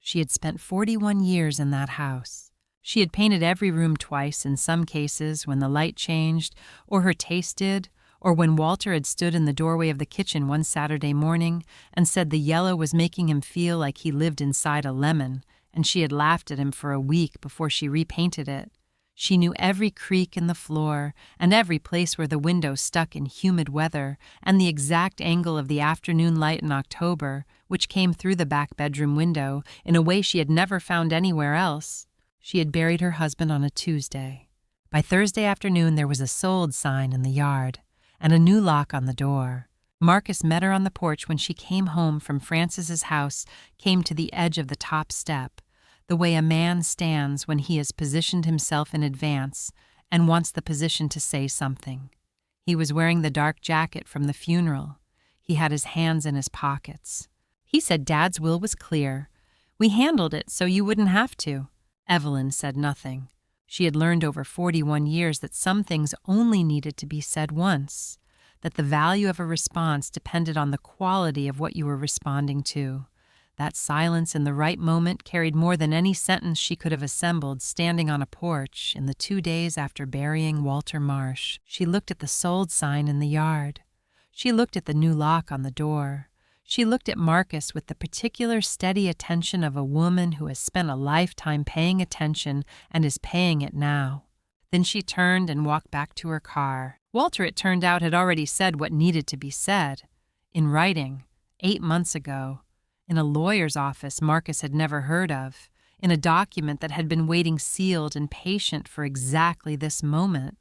She had spent 41 years in that house. She had painted every room twice in some cases when the light changed, or her taste did, or when Walter had stood in the doorway of the kitchen one Saturday morning and said the yellow was making him feel like he lived inside a lemon, and she had laughed at him for a week before she repainted it. She knew every creak in the floor, and every place where the window stuck in humid weather, and the exact angle of the afternoon light in October, which came through the back bedroom window in a way she had never found anywhere else. She had buried her husband on a Tuesday. By Thursday afternoon there was a sold sign in the yard, and a new lock on the door. Marcus met her on the porch when she came home from Francis's house, came to the edge of the top step, the way a man stands when he has positioned himself in advance and wants the position to say something. He was wearing the dark jacket from the funeral. He had his hands in his pockets. He said Dad's will was clear. We handled it so you wouldn't have to. Evelyn said nothing. She had learned over 41 years that some things only needed to be said once, that the value of a response depended on the quality of what you were responding to. That silence in the right moment carried more than any sentence she could have assembled standing on a porch in the 2 days after burying Walter Marsh. She looked at the sold sign in the yard. She looked at the new lock on the door. She looked at Marcus with the particular steady attention of a woman who has spent a lifetime paying attention and is paying it now. Then she turned and walked back to her car. Walter, it turned out, had already said what needed to be said. In writing, 8 months ago. In a lawyer's office Marcus had never heard of. In a document that had been waiting sealed and patient for exactly this moment.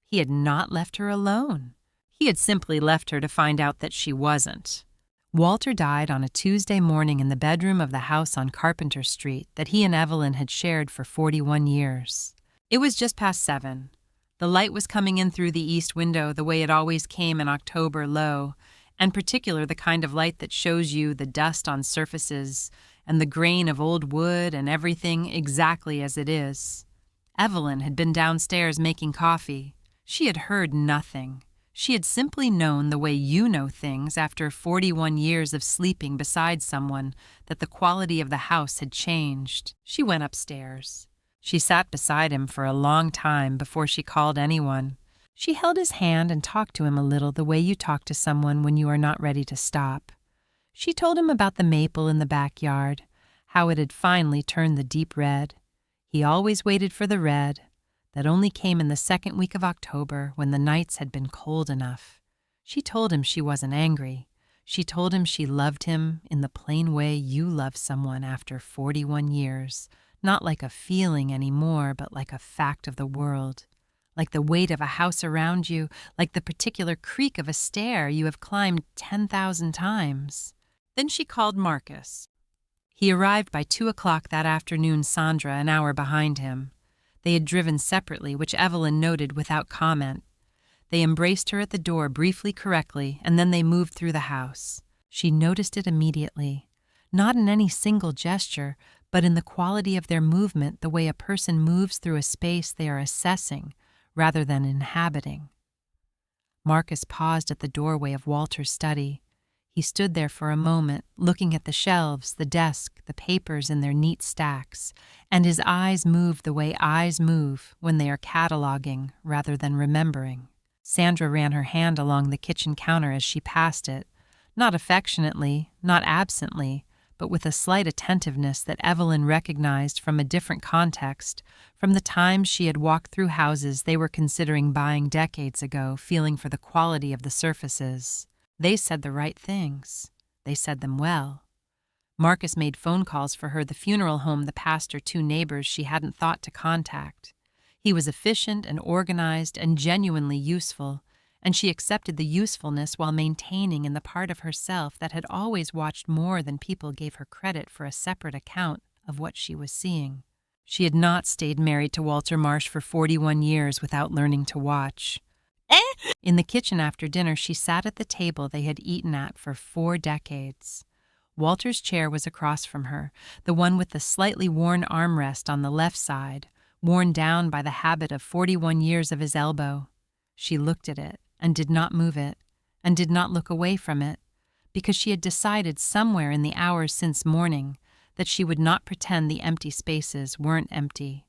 He had not left her alone. He had simply left her to find out that she wasn't. Walter died on a Tuesday morning in the bedroom of the house on Carpenter Street that he and Evelyn had shared for 41 years. It was just past 7. The light was coming in through the east window the way it always came in October low, and particular the kind of light that shows you the dust on surfaces and the grain of old wood and everything exactly as it is. Evelyn had been downstairs making coffee. She had heard nothing. She had simply known the way you know things after 41 years of sleeping beside someone, that the quality of the house had changed. She went upstairs. She sat beside him for a long time before she called anyone. She held his hand and talked to him a little the way you talk to someone when you are not ready to stop. She told him about the maple in the backyard, how it had finally turned the deep red. He always waited for the red. That only came in the second week of October when the nights had been cold enough. She told him she wasn't angry. She told him she loved him in the plain way you love someone after 41 years, not like a feeling anymore, but like a fact of the world, like the weight of a house around you, like the particular creak of a stair you have climbed 10,000 times. Then she called Marcus. He arrived by 2 o'clock that afternoon, Sandra an hour behind him. They had driven separately, which Evelyn noted without comment. They embraced her at the door briefly correctly, and then they moved through the house. She noticed it immediately, not in any single gesture, but in the quality of their movement, the way a person moves through a space they are assessing rather than inhabiting. Marcus paused at the doorway of Walter's study. He stood there for a moment, looking at the shelves, the desk, the papers in their neat stacks, and his eyes moved the way eyes move when they are cataloging rather than remembering. Sandra ran her hand along the kitchen counter as she passed it, not affectionately, not absently, but with a slight attentiveness that Evelyn recognized from a different context, from the times she had walked through houses they were considering buying decades ago, feeling for the quality of the surfaces. They said the right things. They said them well. Marcus made phone calls for her, the funeral home, the pastor, 2 neighbors she hadn't thought to contact. He was efficient and organized and genuinely useful, and she accepted the usefulness while maintaining in the part of herself that had always watched more than people gave her credit for a separate account of what she was seeing. She had not stayed married to Walter Marsh for 41 years without learning to watch. In the kitchen after dinner, she sat at the table they had eaten at for 4 decades. Walter's chair was across from her, the one with the slightly worn armrest on the left side, worn down by the habit of 41 years of his elbow. She looked at it and did not move it, and did not look away from it, because she had decided somewhere in the hours since morning that she would not pretend the empty spaces weren't empty.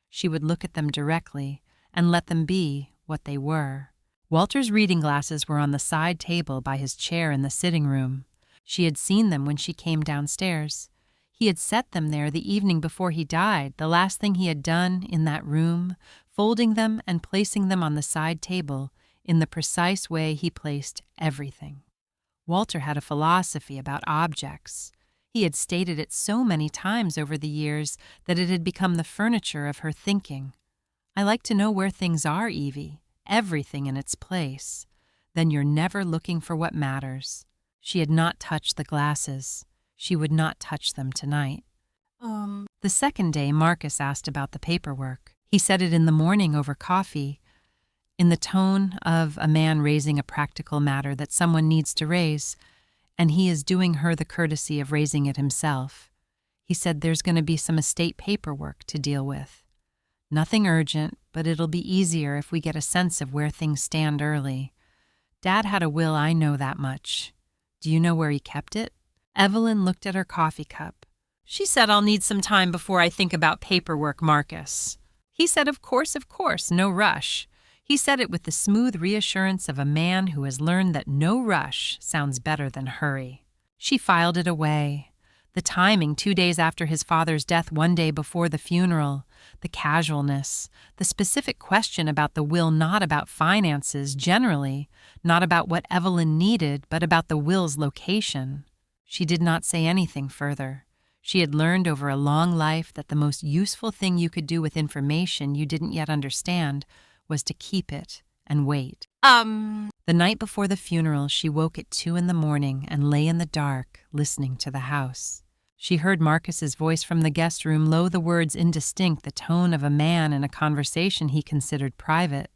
She would look at them directly and let them be what they were. Walter's reading glasses were on the side table by his chair in the sitting room. She had seen them when she came downstairs. He had set them there the evening before he died, the last thing he had done in that room, folding them and placing them on the side table in the precise way he placed everything. Walter had a philosophy about objects. He had stated it so many times over the years that it had become the furniture of her thinking. "I like to know where things are, Evie, everything in its place. Then you're never looking for what matters." She had not touched the glasses. She would not touch them tonight. The second day, Marcus asked about the paperwork. He said it in the morning over coffee, in the tone of a man raising a practical matter that someone needs to raise, and he is doing her the courtesy of raising it himself. He said there's going to be some estate paperwork to deal with. Nothing urgent, but it'll be easier if we get a sense of where things stand early. Dad had a will, I know that much. Do you know where he kept it? Evelyn looked at her coffee cup. She said, "I'll need some time before I think about paperwork, Marcus." He said, of course, no rush." He said it with the smooth reassurance of a man who has learned that no rush sounds better than hurry. She filed it away. The timing 2 days after his father's death, 1 day before the funeral, the casualness, the specific question about the will, not about finances generally, not about what Evelyn needed, but about the will's location. She did not say anything further. She had learned over a long life that the most useful thing you could do with information you didn't yet understand was to keep it and wait. The night before the funeral, she woke at 2 a.m. and lay in the dark, listening to the house. She heard Marcus's voice from the guest room, low, the words indistinct, the tone of a man in a conversation he considered private.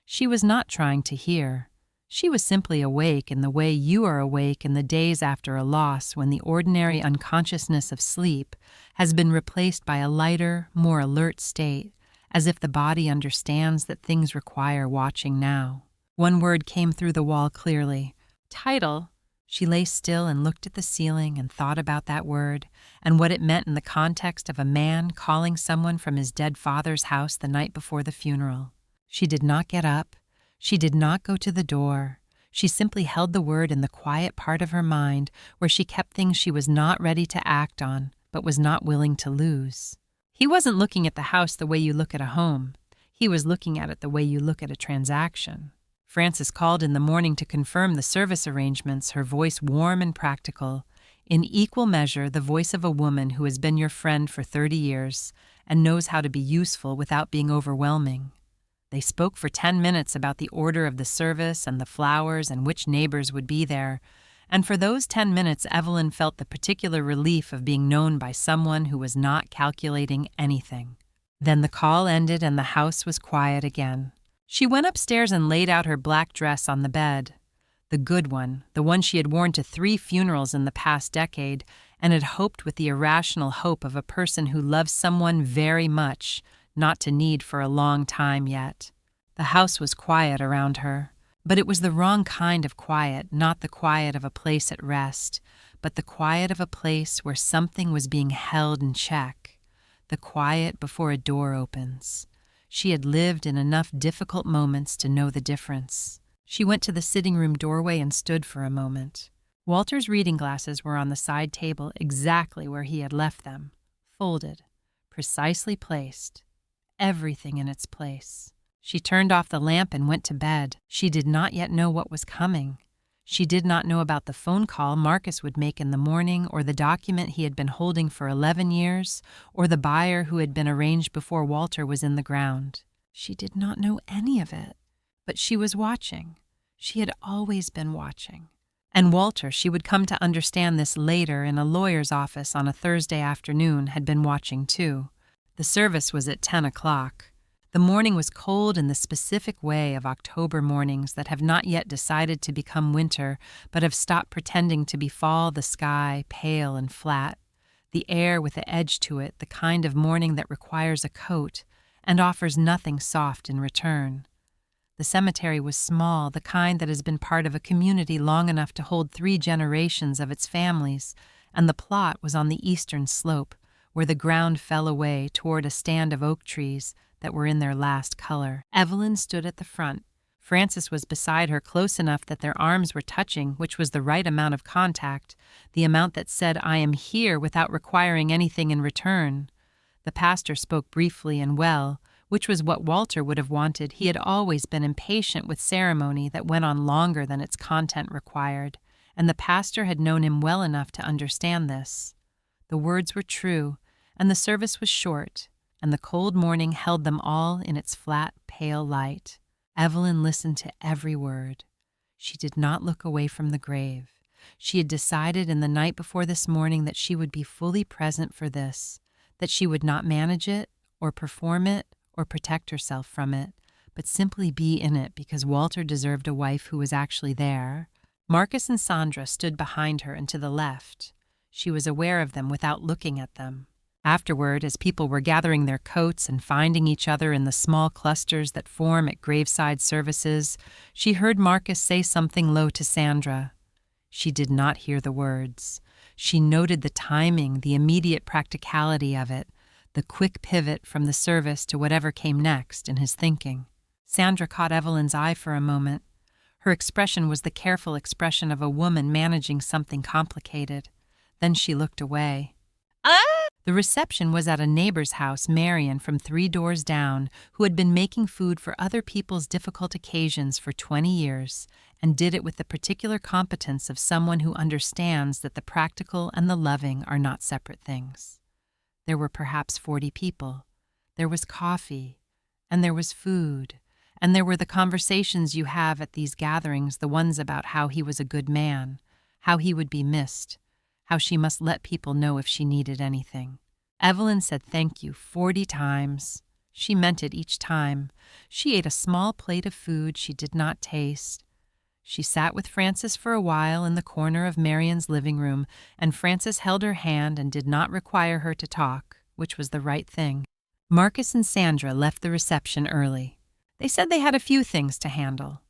She was not trying to hear. She was simply awake in the way you are awake in the days after a loss, when the ordinary unconsciousness of sleep has been replaced by a lighter, more alert state, as if the body understands that things require watching now. One word came through the wall clearly. Title. She lay still and looked at the ceiling and thought about that word and what it meant in the context of a man calling someone from his dead father's house the night before the funeral. She did not get up. She did not go to the door. She simply held the word in the quiet part of her mind where she kept things she was not ready to act on, but was not willing to lose. He wasn't looking at the house the way you look at a home. He was looking at it the way you look at a transaction. Frances called in the morning to confirm the service arrangements, her voice warm and practical, in equal measure the voice of a woman who has been your friend for 30 years and knows how to be useful without being overwhelming. They spoke for 10 minutes about the order of the service and the flowers and which neighbors would be there, and for those 10 minutes Evelyn felt the particular relief of being known by someone who was not calculating anything. Then the call ended and the house was quiet again. She went upstairs and laid out her black dress on the bed. The good one, the one she had worn to 3 funerals in the past decade, and had hoped with the irrational hope of a person who loves someone very much, not to need for a long time yet. The house was quiet around her, but it was the wrong kind of quiet, not the quiet of a place at rest, but the quiet of a place where something was being held in check, the quiet before a door opens. She had lived in enough difficult moments to know the difference. She went to the sitting room doorway and stood for a moment. Walter's reading glasses were on the side table exactly where he had left them, folded, precisely placed, everything in its place. She turned off the lamp and went to bed. She did not yet know what was coming. She did not know about the phone call Marcus would make in the morning, or the document he had been holding for 11 years, or the buyer who had been arranged before Walter was in the ground. She did not know any of it, but she was watching. She had always been watching. And Walter, she would come to understand this later in a lawyer's office on a Thursday afternoon, had been watching too. The service was at 10 o'clock. The morning was cold in the specific way of October mornings that have not yet decided to become winter, but have stopped pretending to be fall, the sky pale and flat, the air with the edge to it, the kind of morning that requires a coat and offers nothing soft in return. The cemetery was small, the kind that has been part of a community long enough to hold 3 generations of its families, and the plot was on the eastern slope, where the ground fell away toward a stand of oak trees that were in their last color. Evelyn stood at the front. Frances was beside her, close enough that their arms were touching, which was the right amount of contact, the amount that said, "I am here," without requiring anything in return. The pastor spoke briefly and well, which was what Walter would have wanted. He had always been impatient with ceremony that went on longer than its content required, and the pastor had known him well enough to understand this. The words were true, and the service was short, and the cold morning held them all in its flat, pale light. Evelyn listened to every word. She did not look away from the grave. She had decided in the night before this morning that she would be fully present for this, that she would not manage it, or perform it, or protect herself from it, but simply be in it because Walter deserved a wife who was actually there. Marcus and Sandra stood behind her and to the left. She was aware of them without looking at them. Afterward, as people were gathering their coats and finding each other in the small clusters that form at graveside services, she heard Marcus say something low to Sandra. She did not hear the words. She noted the timing, the immediate practicality of it, the quick pivot from the service to whatever came next in his thinking. Sandra caught Evelyn's eye for a moment. Her expression was the careful expression of a woman managing something complicated. Then she looked away. The reception was at a neighbor's house, Marion, from 3 doors down, who had been making food for other people's difficult occasions for 20 years, and did it with the particular competence of someone who understands that the practical and the loving are not separate things. There were perhaps 40 people. There was coffee, and there was food, and there were the conversations you have at these gatherings, the ones about how he was a good man, how he would be missed, how she must let people know if she needed anything. Evelyn said thank you 40 times. She meant it each time. She ate a small plate of food she did not taste. She sat with Frances for a while in the corner of Marion's living room, and Frances held her hand and did not require her to talk, which was the right thing. Marcus and Sandra left the reception early. They said they had a few things to handle.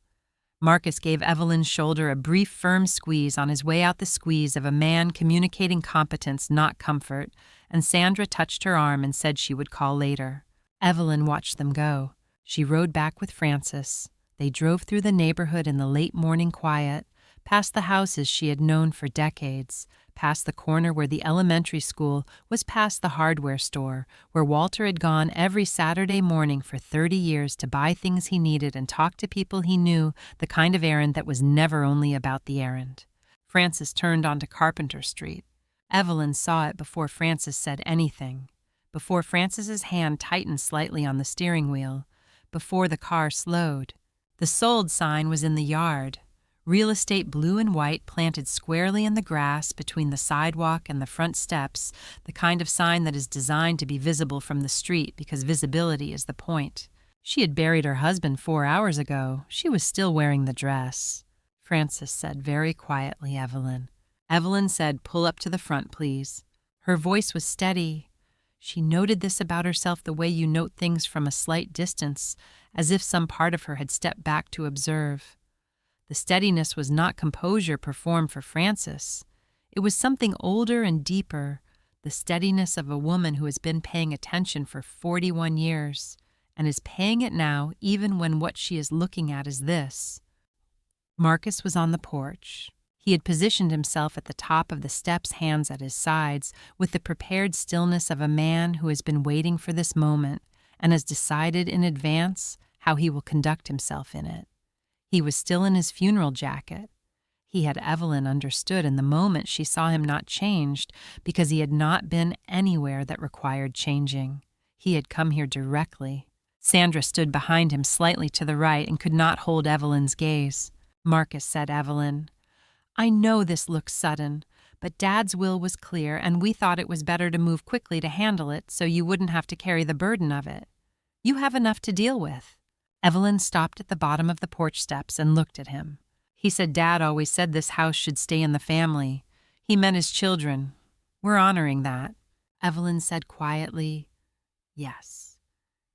Marcus gave Evelyn's shoulder a brief, firm squeeze on his way out, the squeeze of a man communicating competence, not comfort, and Sandra touched her arm and said she would call later. Evelyn watched them go. She rode back with Frances. They drove through the neighborhood in the late morning quiet, past the houses she had known for decades, past the corner where the elementary school was, past the hardware store, where Walter had gone every Saturday morning for 30 years to buy things he needed and talk to people he knew, the kind of errand that was never only about the errand. Frances turned onto Carpenter Street. Evelyn saw it before Frances said anything, before Frances's hand tightened slightly on the steering wheel, before the car slowed. The sold sign was in the yard. Real estate blue and white planted squarely in the grass between the sidewalk and the front steps, the kind of sign that is designed to be visible from the street because visibility is the point. She had buried her husband 4 hours ago. She was still wearing the dress. Frances said very quietly, Evelyn. Evelyn said, "Pull up to the front, please." Her voice was steady. She noted this about herself the way you note things from a slight distance, as if some part of her had stepped back to observe. The steadiness was not composure performed for Frances. It was something older and deeper, the steadiness of a woman who has been paying attention for 41 years, and is paying it now even when what she is looking at is this. Marcus was on the porch. He had positioned himself at the top of the steps, hands at his sides, with the prepared stillness of a man who has been waiting for this moment and has decided in advance how he will conduct himself in it. He was still in his funeral jacket. He had, Evelyn understood in the moment she saw him, not changed because he had not been anywhere that required changing. He had come here directly. Sandra stood behind him slightly to the right and could not hold Evelyn's gaze. Marcus said, "Evelyn, I know this looks sudden, but Dad's will was clear and we thought it was better to move quickly to handle it so you wouldn't have to carry the burden of it. You have enough to deal with." Evelyn stopped at the bottom of the porch steps and looked at him. He said Dad always said this house should stay in the family. He meant his children. We're honoring that. Evelyn said quietly, "Yes,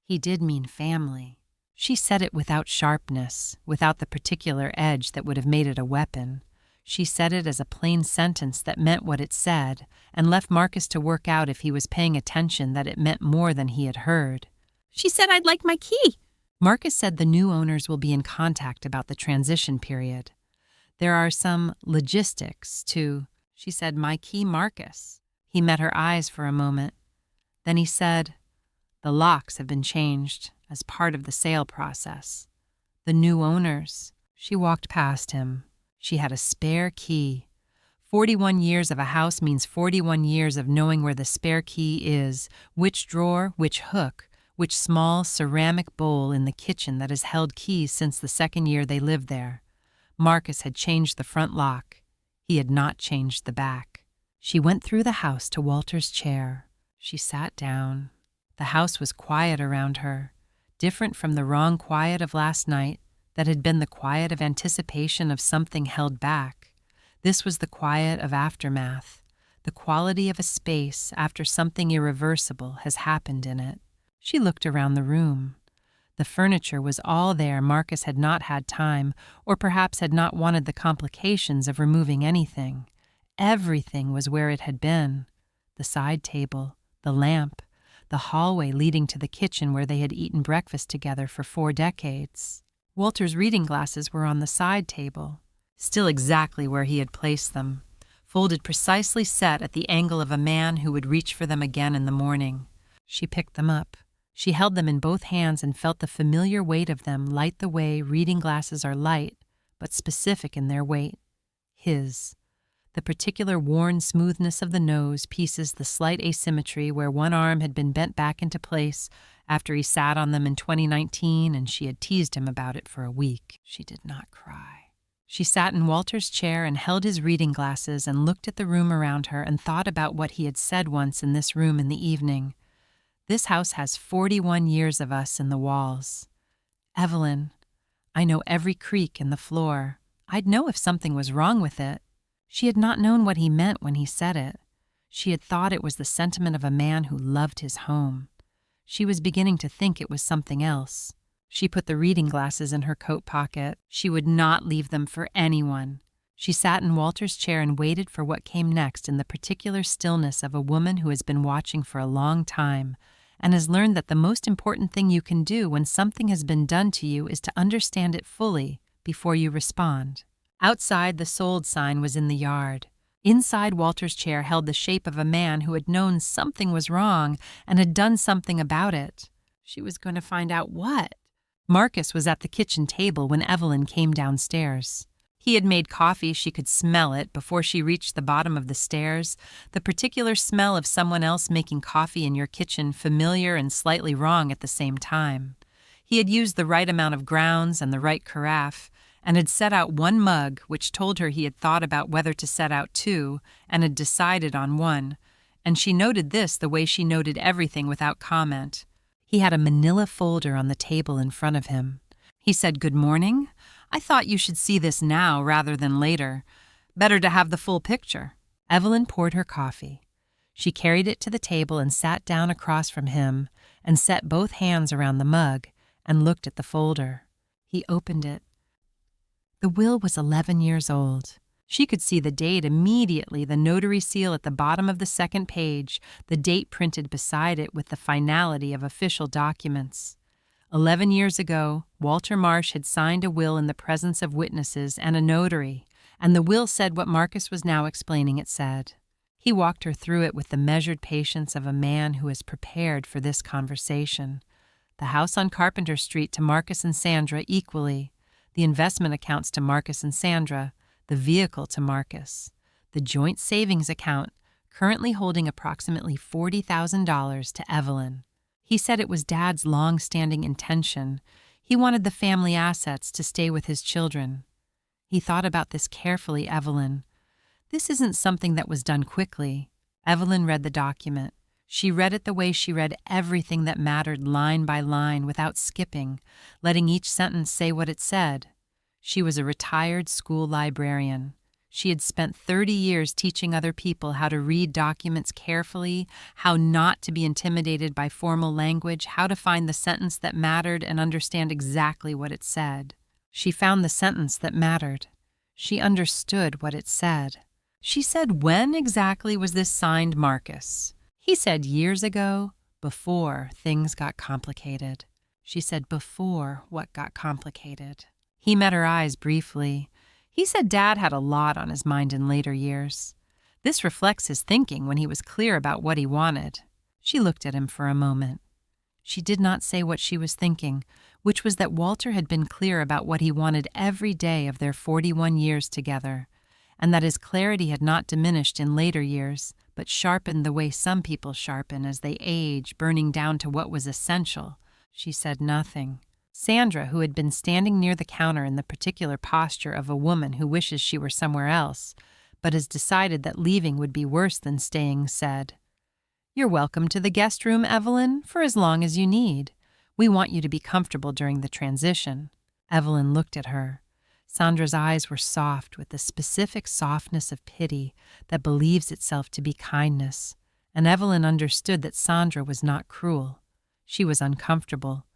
he did mean family." She said it without sharpness, without the particular edge that would have made it a weapon. She said it as a plain sentence that meant what it said, and left Marcus to work out if he was paying attention that it meant more than he had heard. She said I'd like my key. Marcus said the new owners will be in contact about the transition period. There are some logistics to, she said, my key, Marcus. He met her eyes for a moment. Then he said, the locks have been changed as part of the sale process. The new owners. She walked past him. She had a spare key. 41 years of a house means 41 years of knowing where the spare key is, which drawer, which hook, which small ceramic bowl in the kitchen that has held keys since the second year they lived there. Marcus had changed the front lock. He had not changed the back. She went through the house to Walter's chair. She sat down. The house was quiet around her, different from the wrong quiet of last night that had been the quiet of anticipation of something held back. This was the quiet of aftermath, the quality of a space after something irreversible has happened in it. She looked around the room. The furniture was all there. Marcus had not had time, or perhaps had not wanted the complications of removing anything. Everything was where it had been. The side table, the lamp, the hallway leading to the kitchen where they had eaten breakfast together for 4 decades. Walter's reading glasses were on the side table, still exactly where he had placed them, folded precisely set at the angle of a man who would reach for them again in the morning. She picked them up. She held them in both hands and felt the familiar weight of them light the way reading glasses are light, but specific in their weight. His. The particular worn smoothness of the nose pieces the slight asymmetry where one arm had been bent back into place after he sat on them in 2019 and she had teased him about it for a week. She did not cry. She sat in Walter's chair and held his reading glasses and looked at the room around her and thought about what he had said once in this room in the evening. This house has 41 years of us in the walls. Evelyn, I know every creak in the floor. I'd know if something was wrong with it. She had not known what he meant when he said it. She had thought it was the sentiment of a man who loved his home. She was beginning to think it was something else. She put the reading glasses in her coat pocket. She would not leave them for anyone. She sat in Walter's chair and waited for what came next in the particular stillness of a woman who has been watching for a long time and has learned that the most important thing you can do when something has been done to you is to understand it fully before you respond. Outside, the sold sign was in the yard. Inside, Walter's chair held the shape of a man who had known something was wrong and had done something about it. She was going to find out what. Marcus was at the kitchen table when Evelyn came downstairs. He had made coffee. She could smell it before she reached the bottom of the stairs, the particular smell of someone else making coffee in your kitchen, familiar and slightly wrong at the same time. He had used the right amount of grounds and the right carafe, and had set out one mug, which told her he had thought about whether to set out 2, and had decided on 1, and she noted this the way she noted everything without comment. He had a manila folder on the table in front of him. He said, "Good morning. I thought you should see this now rather than later. Better to have the full picture." Evelyn poured her coffee. She carried it to the table and sat down across from him and set both hands around the mug and looked at the folder. He opened it. The will was 11 years old. She could see the date immediately, the notary seal at the bottom of the second page, the date printed beside it with the finality of official documents. 11 years ago, Walter Marsh had signed a will in the presence of witnesses and a notary, and the will said what Marcus was now explaining it said. He walked her through it with the measured patience of a man who is prepared for this conversation. The house on Carpenter Street to Marcus and Sandra equally, the investment accounts to Marcus and Sandra, the vehicle to Marcus, the joint savings account currently holding approximately $40,000 to Evelyn. He said it was Dad's long-standing intention. He wanted the family assets to stay with his children. He thought about this carefully, Evelyn. This isn't something that was done quickly. Evelyn read the document. She read it the way she read everything that mattered line by line without skipping, letting each sentence say what it said. She was a retired school librarian. She had spent 30 years teaching other people how to read documents carefully, how not to be intimidated by formal language, how to find the sentence that mattered and understand exactly what it said. She found the sentence that mattered. She understood what it said. She said, "When exactly was this signed, Marcus?" He said, "Years ago, before things got complicated." She said, "Before what got complicated?" He met her eyes briefly. He said Dad had a lot on his mind in later years. This reflects his thinking when he was clear about what he wanted. She looked at him for a moment. She did not say what she was thinking, which was that Walter had been clear about what he wanted every day of their 41 years together, and that his clarity had not diminished in later years, but sharpened the way some people sharpen as they age, burning down to what was essential. She said nothing. Sandra, who had been standing near the counter in the particular posture of a woman who wishes she were somewhere else, but has decided that leaving would be worse than staying, said, "You're welcome to the guest room, Evelyn, for as long as you need. We want you to be comfortable during the transition." Evelyn looked at her. Sandra's eyes were soft with the specific softness of pity that believes itself to be kindness, and Evelyn understood that Sandra was not cruel. She was uncomfortable,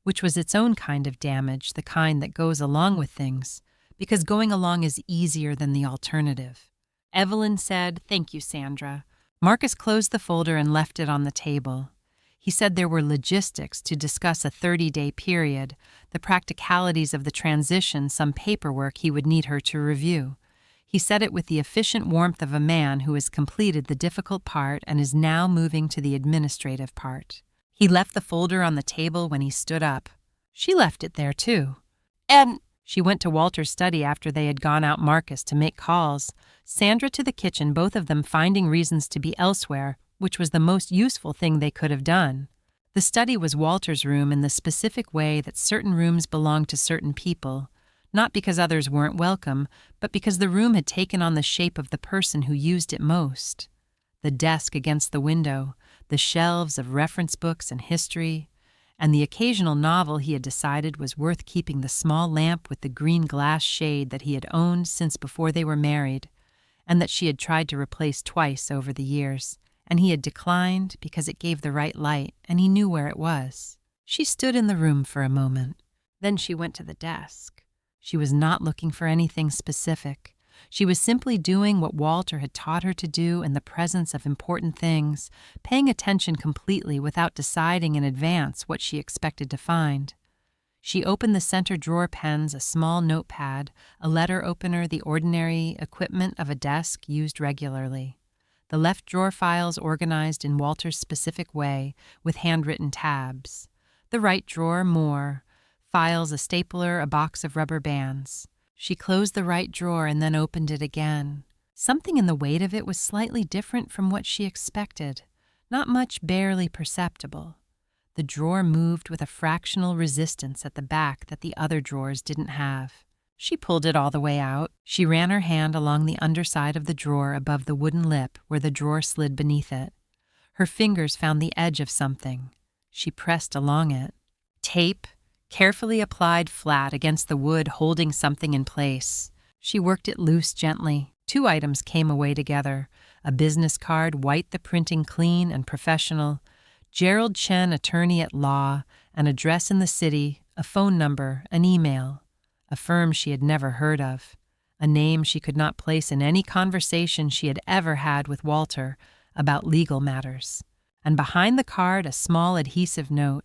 which was its own kind of damage, the kind that goes along with things, because going along is easier than the alternative. Evelyn said, "Thank you, Sandra." Marcus closed the folder and left it on the table. He said there were logistics to discuss a 30-day period, the practicalities of the transition, some paperwork he would need her to review. He said it with the efficient warmth of a man who has completed the difficult part and is now moving to the administrative part. He left the folder on the table when he stood up. She left it there, too. And she went to Walter's study after they had gone out Marcus to make calls, Sandra to the kitchen, both of them finding reasons to be elsewhere, which was the most useful thing they could have done. The study was Walter's room in the specific way that certain rooms belong to certain people, not because others weren't welcome, but because the room had taken on the shape of the person who used it most. The desk against the window, the shelves of reference books and history, and the occasional novel he had decided was worth keeping, the small lamp with the green glass shade that he had owned since before they were married, and that she had tried to replace twice over the years, and he had declined because it gave the right light and he knew where it was. She stood in the room for a moment. Then she went to the desk. She was not looking for anything specific. She was simply doing what Walter had taught her to do in the presence of important things, paying attention completely without deciding in advance what she expected to find. She opened the center drawer pens, a small notepad, a letter opener, the ordinary equipment of a desk used regularly. The left drawer files organized in Walter's specific way, with handwritten tabs. The right drawer, more. Files, a stapler, a box of rubber bands. She closed the right drawer and then opened it again. Something in the weight of it was slightly different from what she expected. Not much, barely perceptible. The drawer moved with a fractional resistance at the back that the other drawers didn't have. She pulled it all the way out. She ran her hand along the underside of the drawer above the wooden lip where the drawer slid beneath it. Her fingers found the edge of something. She pressed along it. Tape, carefully applied flat against the wood, holding something in place. She worked it loose gently. 2 items came away together. A business card, white, the printing clean and professional. Gerald Chen, attorney at law, an address in the city, a phone number, an email. A firm she had never heard of. A name she could not place in any conversation she had ever had with Walter about legal matters. And behind the card, a small adhesive note.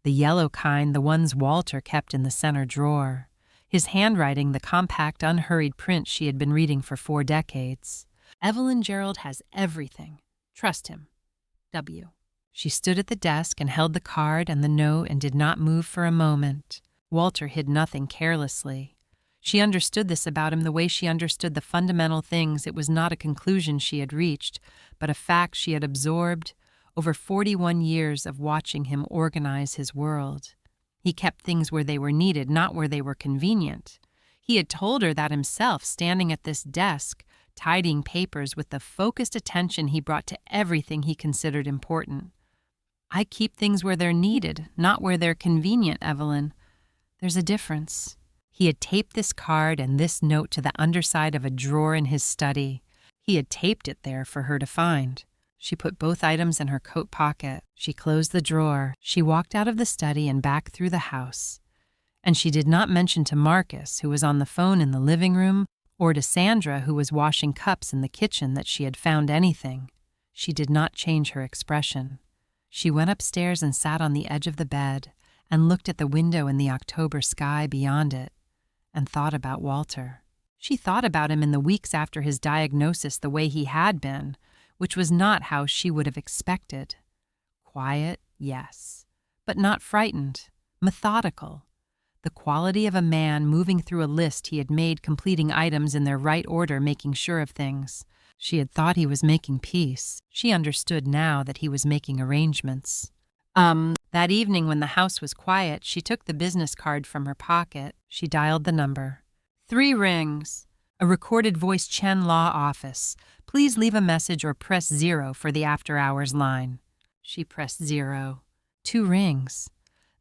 The yellow kind, the ones Walter kept in the center drawer. His handwriting, the compact, unhurried print she had been reading for 4 decades. Evelyn Gerald has everything. Trust him. W. She stood at the desk and held the card and the note and did not move for a moment. Walter hid nothing carelessly. She understood this about him the way she understood the fundamental things. It was not a conclusion she had reached, but a fact she had absorbed over 41 years of watching him organize his world. He kept things where they were needed, not where they were convenient. He had told her that himself, standing at this desk, tidying papers with the focused attention he brought to everything he considered important. "I keep things where they're needed, not where they're convenient, Evelyn. There's a difference." He had taped this card and this note to the underside of a drawer in his study. He had taped it there for her to find. She put both items in her coat pocket. She closed the drawer. She walked out of the study and back through the house. And she did not mention to Marcus, who was on the phone in the living room, or to Sandra, who was washing cups in the kitchen, that she had found anything. She did not change her expression. She went upstairs and sat on the edge of the bed and looked at the window in the October sky beyond it and thought about Walter. She thought about him in the weeks after his diagnosis the way he had been, which was not how she would have expected. Quiet, yes, but not frightened, methodical. The quality of a man moving through a list he had made, completing items in their right order, making sure of things. She had thought he was making peace. She understood now that he was making arrangements. That evening when the house was quiet, she took the business card from her pocket. She dialed the number. 3 rings. A recorded voice, Chen Law Office. Please leave a message or press 0 for the after-hours line. She pressed 0. 2 rings.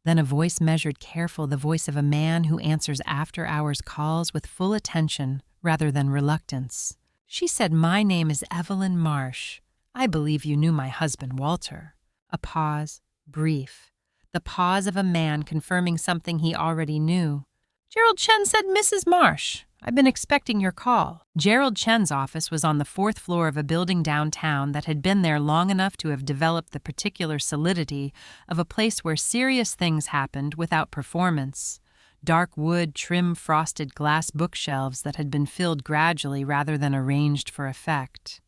Then a voice measured, careful, the voice of a man who answers after-hours calls with full attention rather than reluctance. She said, "My name is Evelyn Marsh. I believe you knew my husband, Walter." A pause, brief. The pause of a man confirming something he already knew. "Gerald Chen," said Mrs. Marsh. "I've been expecting your call." Gerald Chen's office was on the 4th floor of a building downtown that had been there long enough to have developed the particular solidity of a place where serious things happened without performance. Dark wood, trim frosted glass bookshelves that had been filled gradually rather than arranged for effect.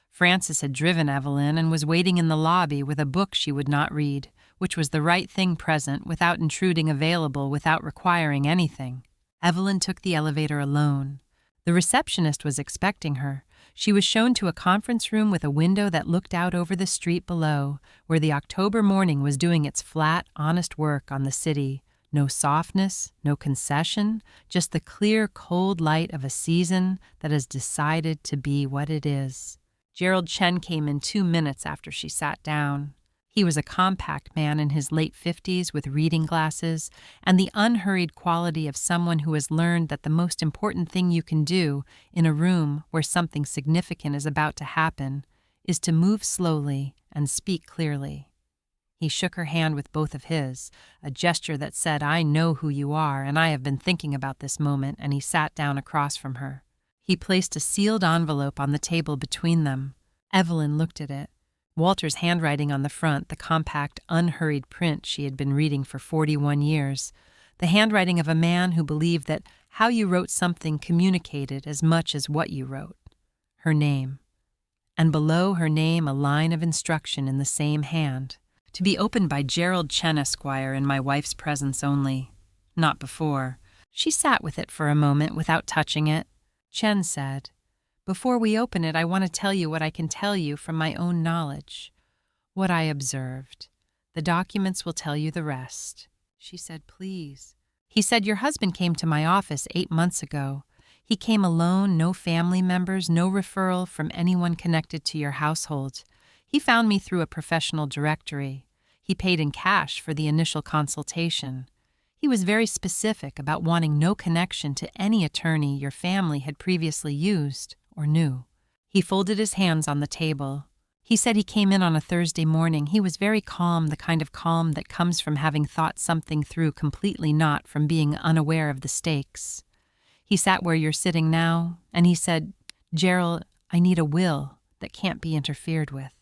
Frances had driven Evelyn and was waiting in the lobby with a book she would not read, which was the right thing present, without intruding, available without requiring anything. Evelyn took the elevator alone. The receptionist was expecting her. She was shown to a conference room with a window that looked out over the street below, where the October morning was doing its flat, honest work on the city. No softness, no concession, just the clear, cold light of a season that has decided to be what it is. Gerald Chen came in 2 minutes after she sat down. He was a compact man in his late 50s with reading glasses and the unhurried quality of someone who has learned that the most important thing you can do in a room where something significant is about to happen is to move slowly and speak clearly. He shook her hand with both of his, a gesture that said, "I know who you are, and I have been thinking about this moment," and he sat down across from her. He placed a sealed envelope on the table between them. Evelyn looked at it. Walter's handwriting on the front, the compact, unhurried print she had been reading for 41 years, the handwriting of a man who believed that how you wrote something communicated as much as what you wrote. Her name. And below her name, a line of instruction in the same hand. To be opened by Gerald Chen, Esquire, in my wife's presence only. Not before. She sat with it for a moment without touching it. Chen said, "Before we open it, I want to tell you what I can tell you from my own knowledge. What I observed. The documents will tell you the rest." She said, "Please." He said, "Your husband came to my office 8 months ago. He came alone, no family members, no referral from anyone connected to your household. He found me through a professional directory. He paid in cash for the initial consultation. He was very specific about wanting no connection to any attorney your family had previously used or knew." He folded his hands on the table. He said he came in on a Thursday morning. He was very calm, the kind of calm that comes from having thought something through completely, not from being unaware of the stakes. He sat where you're sitting now, and he said, "Gerald, I need a will that can't be interfered with.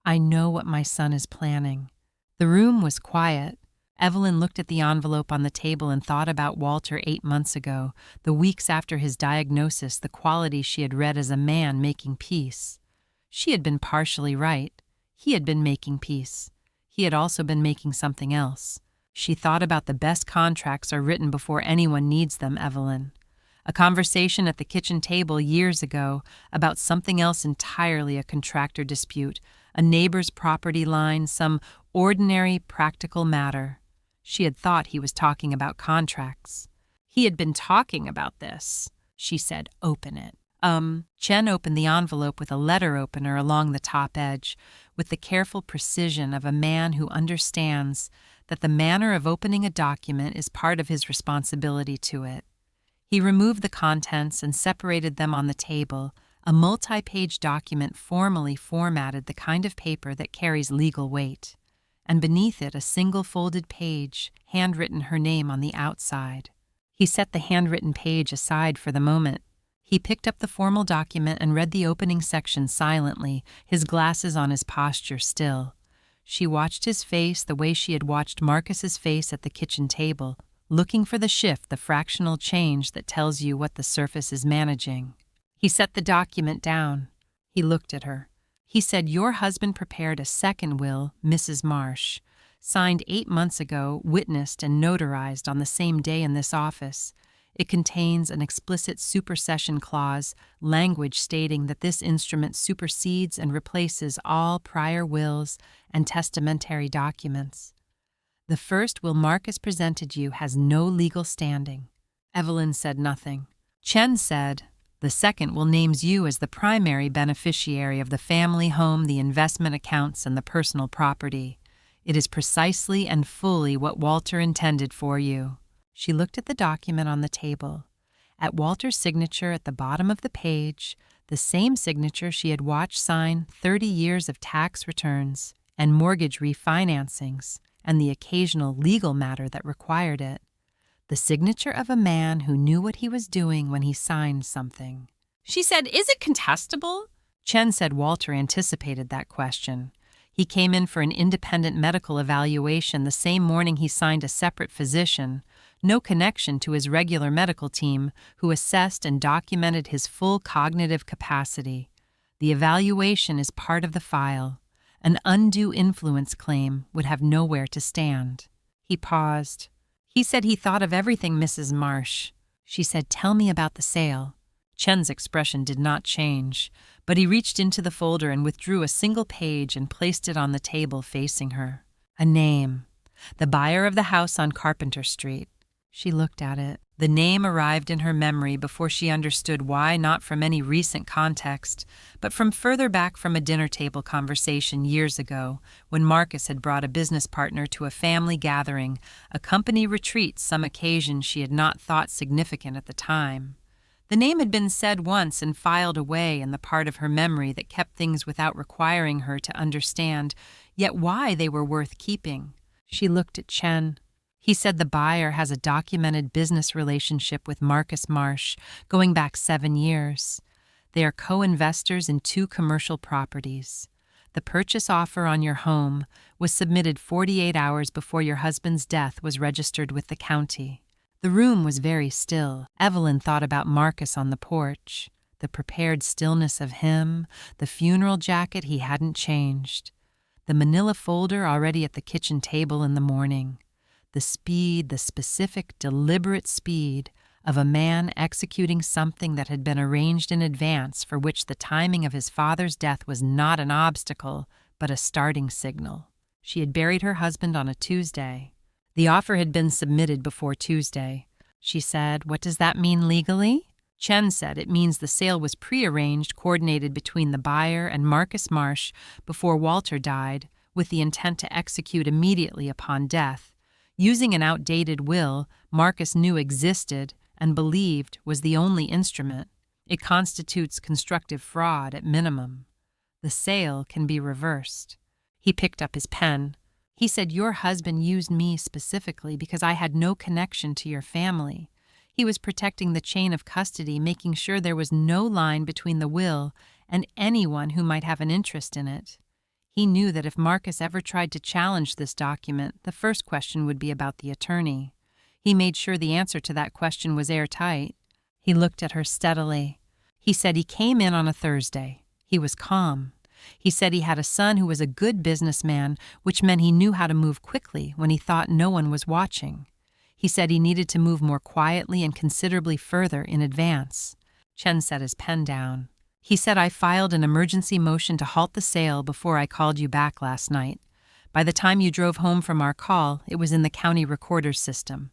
I know what my son is planning." The room was quiet. Evelyn looked at the envelope on the table and thought about Walter 8 months ago, the weeks after his diagnosis, the qualities she had read as a man making peace. She had been partially right. He had been making peace. He had also been making something else. She thought about the best contracts are written before anyone needs them, Evelyn. A conversation at the kitchen table years ago about something else entirely, a contractor dispute, a neighbor's property line, some ordinary, practical matter. She had thought he was talking about contracts. He had been talking about this. She said, "Open it." Chen opened the envelope with a letter opener along the top edge, with the careful precision of a man who understands that the manner of opening a document is part of his responsibility to it. He removed the contents and separated them on the table, a multi-page document formally formatted, the kind of paper that carries legal weight. And beneath it a single folded page, handwritten, her name on the outside. He set the handwritten page aside for the moment. He picked up the formal document and read the opening section silently, his glasses on his posture still. She watched his face the way she had watched Marcus's face at the kitchen table, looking for the shift, the fractional change that tells you what the surface is managing. He set the document down. He looked at her. He said, "Your husband prepared a second will, Mrs. Marsh, signed 8 months ago, witnessed and notarized on the same day in this office. It contains an explicit supersession clause, language stating that this instrument supersedes and replaces all prior wills and testamentary documents. The first will Marcus presented you has no legal standing." Evelyn said nothing. Chen said, "The second will names you as the primary beneficiary of the family home, the investment accounts, and the personal property. It is precisely and fully what Walter intended for you." She looked at the document on the table. At Walter's signature at the bottom of the page, the same signature she had watched sign 30 years of tax returns and mortgage refinancings and the occasional legal matter that required it. The signature of a man who knew what he was doing when he signed something. She said, "Is it contestable?" Chen said Walter anticipated that question. He came in for an independent medical evaluation the same morning he signed a separate physician, no connection to his regular medical team, who assessed and documented his full cognitive capacity. The evaluation is part of the file. An undue influence claim would have nowhere to stand. He paused. He said he thought of everything, Mrs. Marsh. She said, "Tell me about the sale." Chen's expression did not change, but he reached into the folder and withdrew a single page and placed it on the table facing her. A name. The buyer of the house on Carpenter Street. She looked at it. The name arrived in her memory before she understood why, not from any recent context, but from further back from a dinner table conversation years ago, when Marcus had brought a business partner to a family gathering, a company retreat, some occasion she had not thought significant at the time. The name had been said once and filed away in the part of her memory that kept things without requiring her to understand yet why they were worth keeping. She looked at Chen. He said the buyer has a documented business relationship with Marcus Marsh going back 7 years. They are co-investors in 2 commercial properties. The purchase offer on your home was submitted 48 hours before your husband's death was registered with the county. The room was very still. Evelyn thought about Marcus on the porch, the prepared stillness of him, the funeral jacket he hadn't changed, the manila folder already at the kitchen table in the morning. The speed, the specific, deliberate speed of a man executing something that had been arranged in advance, for which the timing of his father's death was not an obstacle, but a starting signal. She had buried her husband on a Tuesday. The offer had been submitted before Tuesday. She said, "What does that mean legally?" Chen said it means the sale was prearranged, coordinated between the buyer and Marcus Marsh before Walter died, with the intent to execute immediately upon death, using an outdated will Marcus knew existed and believed was the only instrument. It constitutes constructive fraud at minimum. The sale can be reversed. He picked up his pen. He said, "Your husband used me specifically because I had no connection to your family. He was protecting the chain of custody, making sure there was no line between the will and anyone who might have an interest in it. He knew that if Marcus ever tried to challenge this document, the first question would be about the attorney. He made sure the answer to that question was airtight." He looked at her steadily. He said he came in on a Thursday. He was calm. He said he had a son who was a good businessman, which meant he knew how to move quickly when he thought no one was watching. He said he needed to move more quietly and considerably further in advance. Chen set his pen down. He said, "I filed an emergency motion to halt the sale before I called you back last night. By the time you drove home from our call, it was in the county recorder's system.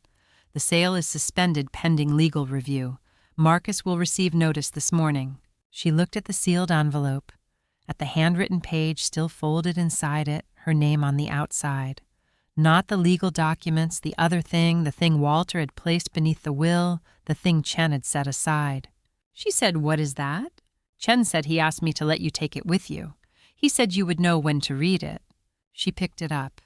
The sale is suspended pending legal review. Marcus will receive notice this morning." She looked at the sealed envelope. At the handwritten page still folded inside it, her name on the outside. Not the legal documents, the other thing, the thing Walter had placed beneath the will, the thing Chen had set aside. She said, "What is that?" Chen said he asked me to let you take it with you. He said you would know when to read it. She picked it up.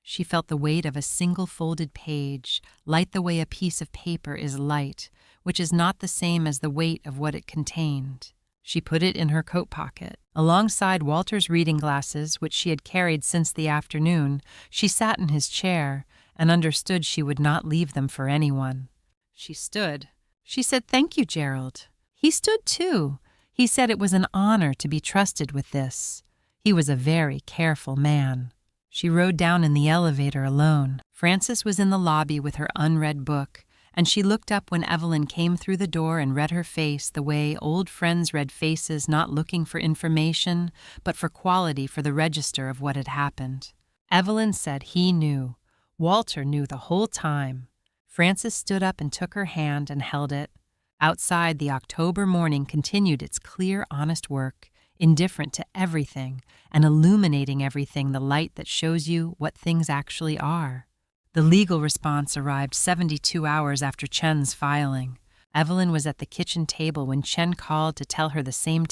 She felt the weight of a single folded page, light the way a piece of paper is light, which is not the same as the weight of what it contained. She put it in her coat pocket. Alongside Walter's reading glasses, which she had carried since the afternoon, she sat in his chair and understood she would not leave them for anyone. She stood. She said, "Thank you, Gerald." He stood too. He said it was an honor to be trusted with this. He was a very careful man. She rode down in the elevator alone. Frances was in the lobby with her unread book, and she looked up when Evelyn came through the door and read her face the way old friends read faces, not looking for information, but for quality for the register of what had happened. Evelyn said he knew. Walter knew the whole time. Frances stood up and took her hand and held it. Outside, the October morning continued its clear, honest work, indifferent to everything and illuminating everything, the light that shows you what things actually are. The legal response arrived 72 hours after Chen's filing. Evelyn was at the kitchen table when Chen called to tell her the same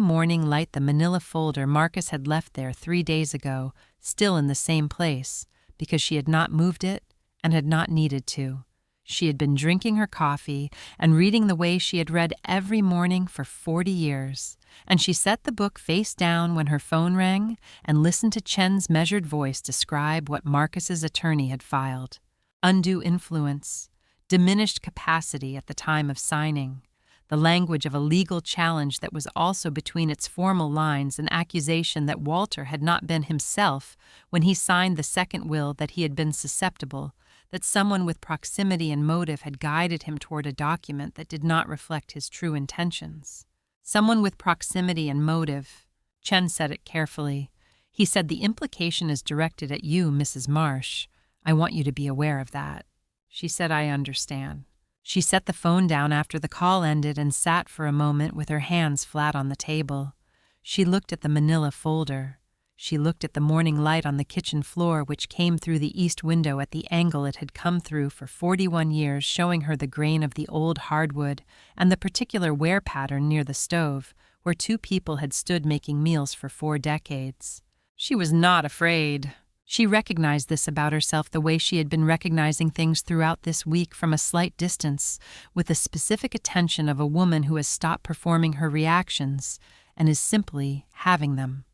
morning light the manila folder Marcus had left there 3 days ago, still in the same place, because she had not moved it and had not needed to. She had been drinking her coffee and reading the way she had read every morning for 40 years, and she set the book face down when her phone rang and listened to Chen's measured voice describe what Marcus's attorney had filed. Undue influence, diminished capacity at the time of signing, the language of a legal challenge that was also between its formal lines an accusation that Walter had not been himself when he signed the second will, that he had been susceptible, that someone with proximity and motive had guided him toward a document that did not reflect his true intentions. Someone with proximity and motive. Chen said it carefully. He said, "The implication is directed at you, Mrs. Marsh. I want you to be aware of that." She said, "I understand." She set the phone down after the call ended and sat for a moment with her hands flat on the table. She looked at the manila folder. She looked at the morning light on the kitchen floor, which came through the east window at the angle it had come through for 41 years, showing her the grain of the old hardwood and the particular wear pattern near the stove, where 2 people had stood making meals for 4 decades. She was not afraid. She recognized this about herself the way she had been recognizing things throughout this week from a slight distance, with the specific attention of a woman who has stopped performing her reactions and is simply having them.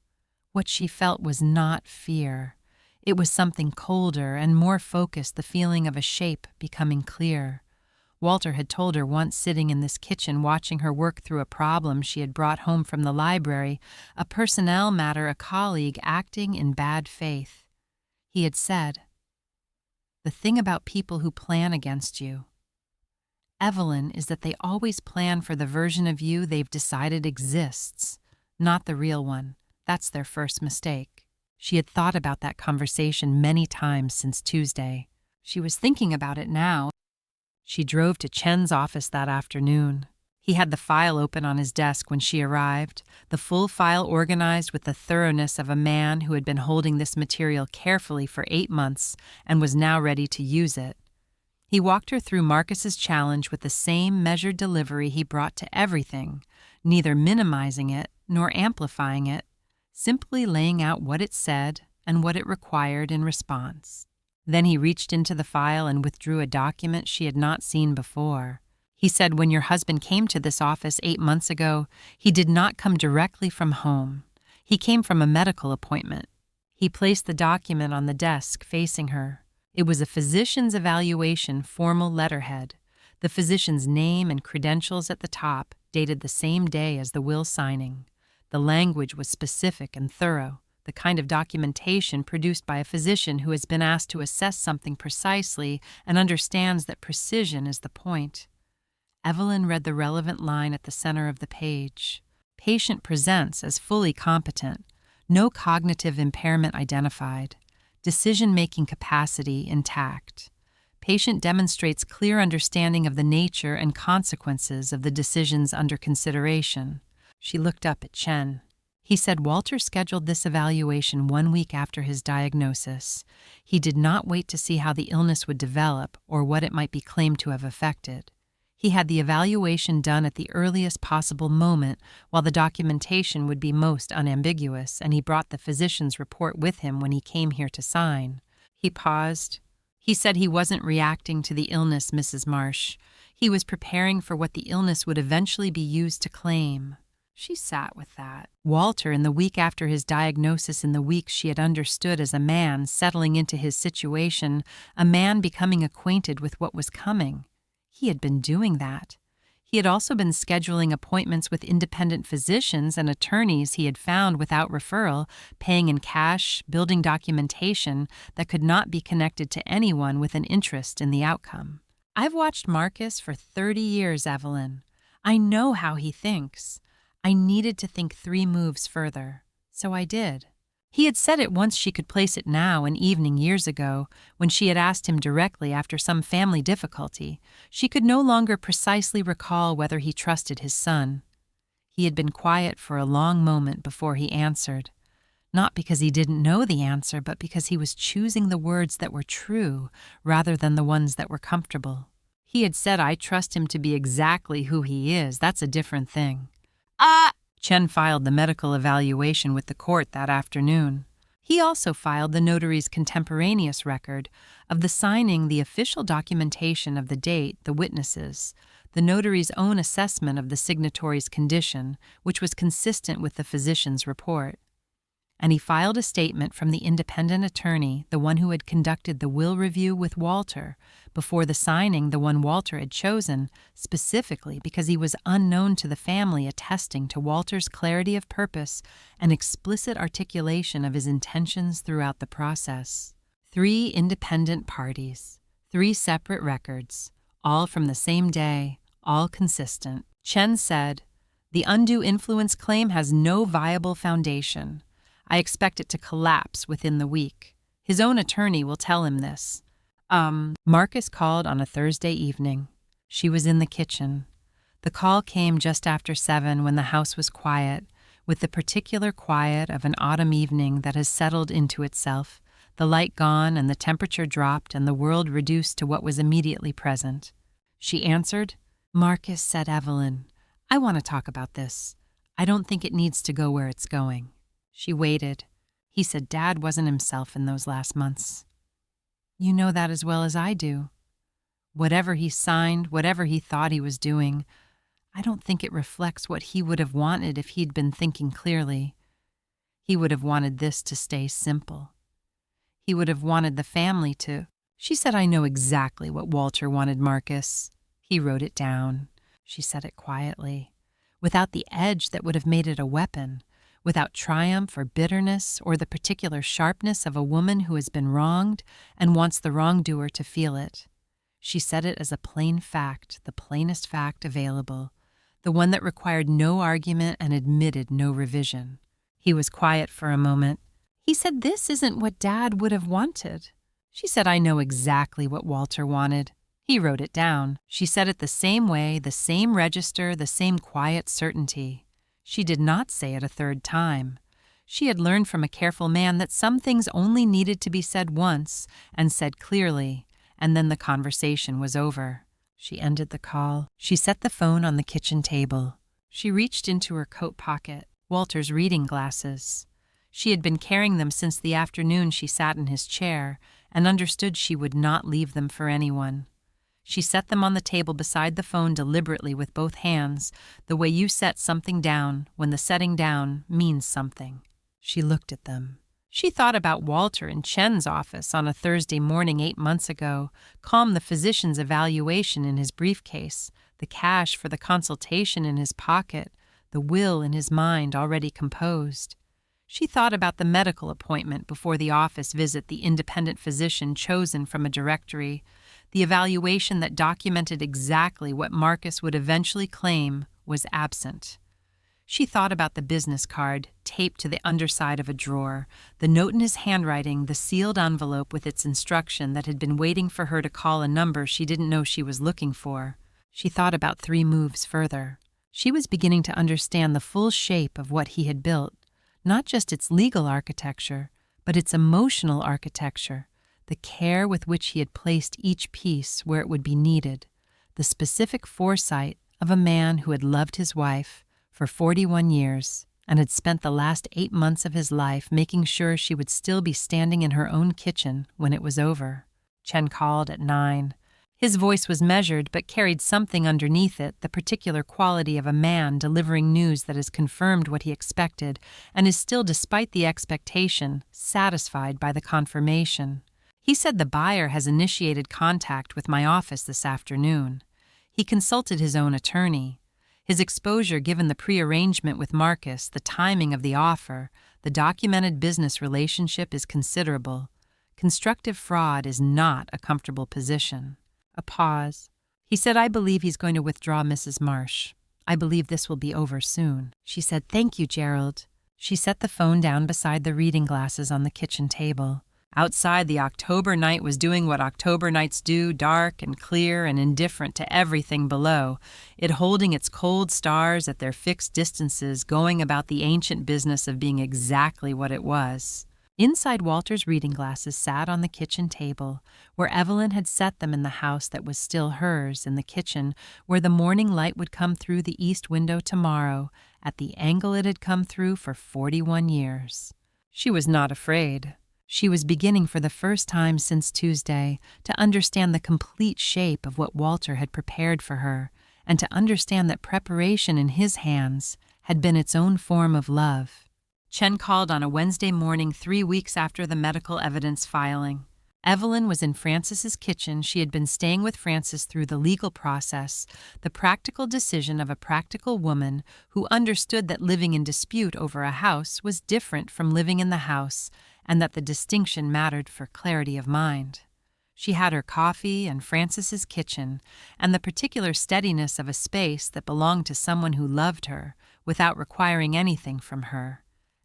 What she felt was not fear. It was something colder and more focused, the feeling of a shape becoming clear. Walter had told her once, sitting in this kitchen watching her work through a problem she had brought home from the library, a personnel matter, a colleague acting in bad faith. He had said, "The thing about people who plan against you, Evelyn, is that they always plan for the version of you they've decided exists, not the real one. That's their first mistake." She had thought about that conversation many times since Tuesday. She was thinking about it now. She drove to Chen's office that afternoon. He had the file open on his desk when she arrived, the full file organized with the thoroughness of a man who had been holding this material carefully for 8 months and was now ready to use it. He walked her through Marcus's challenge with the same measured delivery he brought to everything, neither minimizing it nor amplifying it, simply laying out what it said and what it required in response. Then he reached into the file and withdrew a document she had not seen before. He said, "When your husband came to this office 8 months ago, he did not come directly from home. He came from a medical appointment." He placed the document on the desk facing her. It was a physician's evaluation formal letterhead, the physician's name and credentials at the top, dated the same day as the will signing. The language was specific and thorough, the kind of documentation produced by a physician who has been asked to assess something precisely and understands that precision is the point. Evelyn read the relevant line at the center of the page. Patient presents as fully competent. No cognitive impairment identified. Decision-making capacity intact. Patient demonstrates clear understanding of the nature and consequences of the decisions under consideration. She looked up at Chen. He said Walter scheduled this evaluation 1 week after his diagnosis. He did not wait to see how the illness would develop or what it might be claimed to have affected. He had the evaluation done at the earliest possible moment while the documentation would be most unambiguous, and he brought the physician's report with him when he came here to sign. He paused. He said he wasn't reacting to the illness, Mrs. Marsh. He was preparing for what the illness would eventually be used to claim. She sat with that. Walter, in the week after his diagnosis, in the weeks she had understood as a man settling into his situation, a man becoming acquainted with what was coming. He had been doing that. He had also been scheduling appointments with independent physicians and attorneys he had found without referral, paying in cash, building documentation that could not be connected to anyone with an interest in the outcome. I've watched Marcus for 30 years, Evelyn. I know how he thinks. I needed to think 3 moves further. So I did. He had said it once she could place it now, an evening years ago, when she had asked him directly after some family difficulty. She could no longer precisely recall whether he trusted his son. He had been quiet for a long moment before he answered, not because he didn't know the answer, but because he was choosing the words that were true rather than the ones that were comfortable. He had said, "I trust him to be exactly who he is. That's a different thing." Chen filed the medical evaluation with the court that afternoon. He also filed the notary's contemporaneous record of the signing, the official documentation of the date, the witnesses, the notary's own assessment of the signatory's condition, which was consistent with the physician's report. And he filed a statement from the independent attorney, the one who had conducted the will review with Walter, before the signing, the one Walter had chosen, specifically because he was unknown to the family, attesting to Walter's clarity of purpose and explicit articulation of his intentions throughout the process. 3 independent parties, 3 separate records, all from the same day, all consistent. Chen said, "The undue influence claim has no viable foundation. I expect it to collapse within the week. His own attorney will tell him this." Marcus called on a Thursday evening. She was in the kitchen. The call came just after 7 when the house was quiet, with the particular quiet of an autumn evening that has settled into itself, the light gone and the temperature dropped and the world reduced to what was immediately present. She answered. "Marcus," said Evelyn, "I want to talk about this. I don't think it needs to go where it's going." She waited. He said Dad wasn't himself in those last months. "You know that as well as I do. Whatever he signed, whatever he thought he was doing, I don't think it reflects what he would have wanted if he'd been thinking clearly. He would have wanted this to stay simple. He would have wanted the family to—" She said, "I know exactly what Walter wanted, Marcus." He wrote it down. She said it quietly, without the edge that would have made it a weapon, without triumph or bitterness or the particular sharpness of a woman who has been wronged and wants the wrongdoer to feel it. She said it as a plain fact, the plainest fact available, the one that required no argument and admitted no revision. He was quiet for a moment. He said, "This isn't what Dad would have wanted." She said, "I know exactly what Walter wanted." He wrote it down. She said it the same way, the same register, the same quiet certainty. She did not say it a third time. She had learned from a careful man that some things only needed to be said once and said clearly, and then the conversation was over. She ended the call. She set the phone on the kitchen table. She reached into her coat pocket, Walter's reading glasses. She had been carrying them since the afternoon she sat in his chair and understood she would not leave them for anyone. She set them on the table beside the phone deliberately with both hands, the way you set something down when the setting down means something. She looked at them. She thought about Walter in Chen's office on a Thursday morning 8 months ago, calm the physician's evaluation in his briefcase, the cash for the consultation in his pocket, the will in his mind already composed. She thought about the medical appointment before the office visit, the independent physician chosen from a directory, the evaluation that documented exactly what Marcus would eventually claim was absent. She thought about the business card taped to the underside of a drawer, the note in his handwriting, the sealed envelope with its instruction that had been waiting for her to call a number she didn't know she was looking for. She thought about 3 moves further. She was beginning to understand the full shape of what he had built, not just its legal architecture, but its emotional architecture, the care with which he had placed each piece where it would be needed, the specific foresight of a man who had loved his wife for 41 years and had spent the last 8 months of his life making sure she would still be standing in her own kitchen when it was over. Chen called at 9. His voice was measured but carried something underneath it, the particular quality of a man delivering news that has confirmed what he expected and is still, despite the expectation, satisfied by the confirmation. He said the buyer has initiated contact with my office this afternoon. He consulted his own attorney. His exposure given the prearrangement with Marcus, the timing of the offer, the documented business relationship is considerable. Constructive fraud is not a comfortable position. A pause. He said, I believe he's going to withdraw Mrs. Marsh. I believe this will be over soon. She said, thank you, Gerald. She set the phone down beside the reading glasses on the kitchen table. Outside, the October night was doing what October nights do, dark and clear and indifferent to everything below, it holding its cold stars at their fixed distances, going about the ancient business of being exactly what it was. Inside Walter's reading glasses sat on the kitchen table, where Evelyn had set them in the house that was still hers, in the kitchen where the morning light would come through the east window tomorrow, at the angle it had come through for 41 years. She was not afraid. She was beginning for the first time since Tuesday to understand the complete shape of what Walter had prepared for her, and to understand that preparation in his hands had been its own form of love. Chen called on a Wednesday morning 3 weeks after the medical evidence filing. Evelyn was in Francis's kitchen. She had been staying with Francis through the legal process, the practical decision of a practical woman who understood that living in dispute over a house was different from living in the house, and that the distinction mattered for clarity of mind. She had her coffee and Francis's kitchen, and the particular steadiness of a space that belonged to someone who loved her, without requiring anything from her.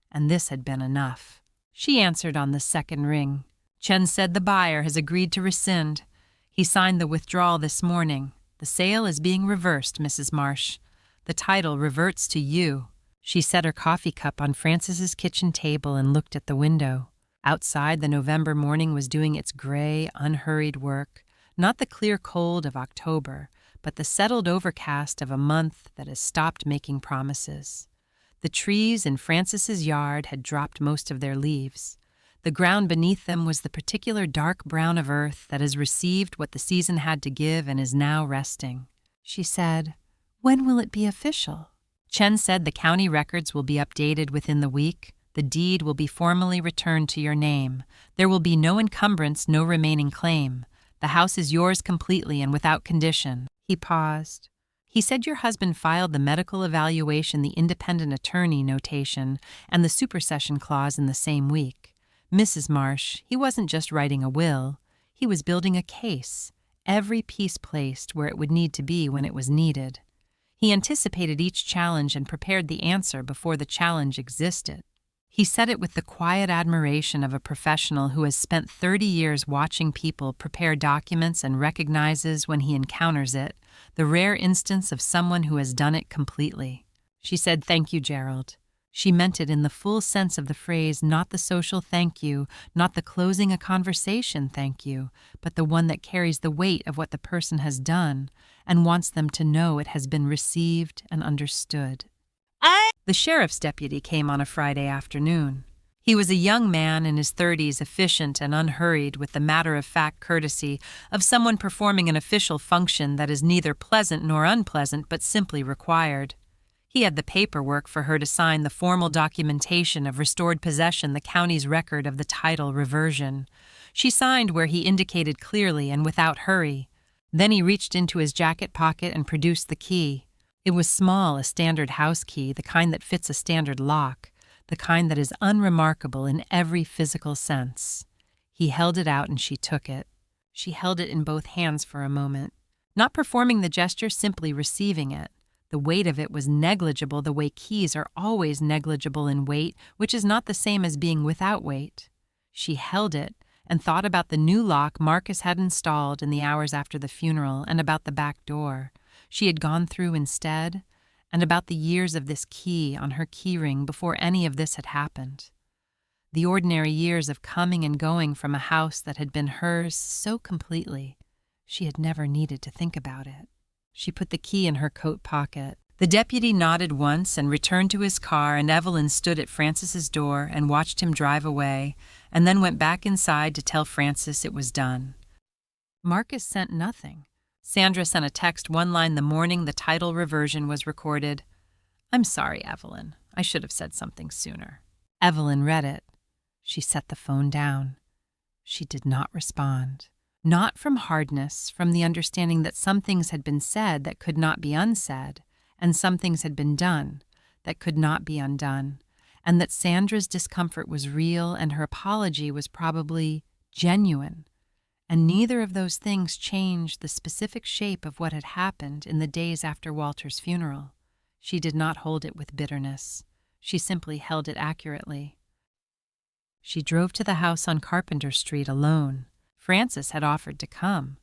And this had been enough. She answered on the second ring. Chen said the buyer has agreed to rescind. He signed the withdrawal this morning. The sale is being reversed, Mrs. Marsh. The title reverts to you. She set her coffee cup on Francis's kitchen table and looked at the window. Outside, the November morning was doing its gray, unhurried work, not the clear cold of October, but the settled overcast of a month that has stopped making promises. The trees in Francis's yard had dropped most of their leaves. The ground beneath them was the particular dark brown of earth that has received what the season had to give and is now resting. She said, "When will it be official?" Chen said the county records will be updated within the week. The deed will be formally returned to your name. There will be no encumbrance, no remaining claim. The house is yours completely and without condition. He paused. He said your husband filed the medical evaluation, the independent attorney notation, and the supersession clause in the same week. Mrs. Marsh, he wasn't just writing a will. He was building a case, every piece placed where it would need to be when it was needed. He anticipated each challenge and prepared the answer before the challenge existed. He said it with the quiet admiration of a professional who has spent 30 years watching people prepare documents and recognizes when he encounters it, the rare instance of someone who has done it completely. She said, "Thank you, Gerald." She meant it in the full sense of the phrase, not the social thank you, not the closing a conversation thank you, but the one that carries the weight of what the person has done and wants them to know it has been received and understood. The sheriff's deputy came on a Friday afternoon. He was a young man in his 30s, efficient and unhurried, with the matter-of-fact courtesy of someone performing an official function that is neither pleasant nor unpleasant but simply required. He had the paperwork for her to sign, the formal documentation of restored possession, the county's record of the title reversion. She signed where he indicated clearly and without hurry. Then he reached into his jacket pocket and produced the key. It was small, a standard house key, the kind that fits a standard lock, the kind that is unremarkable in every physical sense. He held it out and she took it. She held it in both hands for a moment, not performing the gesture, simply receiving it. The weight of it was negligible, the way keys are always negligible in weight, which is not the same as being without weight. She held it and thought about the new lock Marcus had installed in the hours after the funeral and about the back door she had gone through instead, and about the years of this key on her keyring before any of this had happened. The ordinary years of coming and going from a house that had been hers so completely, she had never needed to think about it. She put the key in her coat pocket. The deputy nodded once and returned to his car, and Evelyn stood at Francis's door and watched him drive away, and then went back inside to tell Francis it was done. Marcus sent nothing. Sandra sent a text one line the morning the title reversion was recorded. "I'm sorry, Evelyn. I should have said something sooner." Evelyn read it. She set the phone down. She did not respond. Not from hardness, from the understanding that some things had been said that could not be unsaid, and some things had been done that could not be undone, and that Sandra's discomfort was real and her apology was probably genuine. And neither of those things changed the specific shape of what had happened in the days after Walter's funeral. She did not hold it with bitterness. She simply held it accurately. She drove to the house on Carpenter Street alone. Francis had offered to come.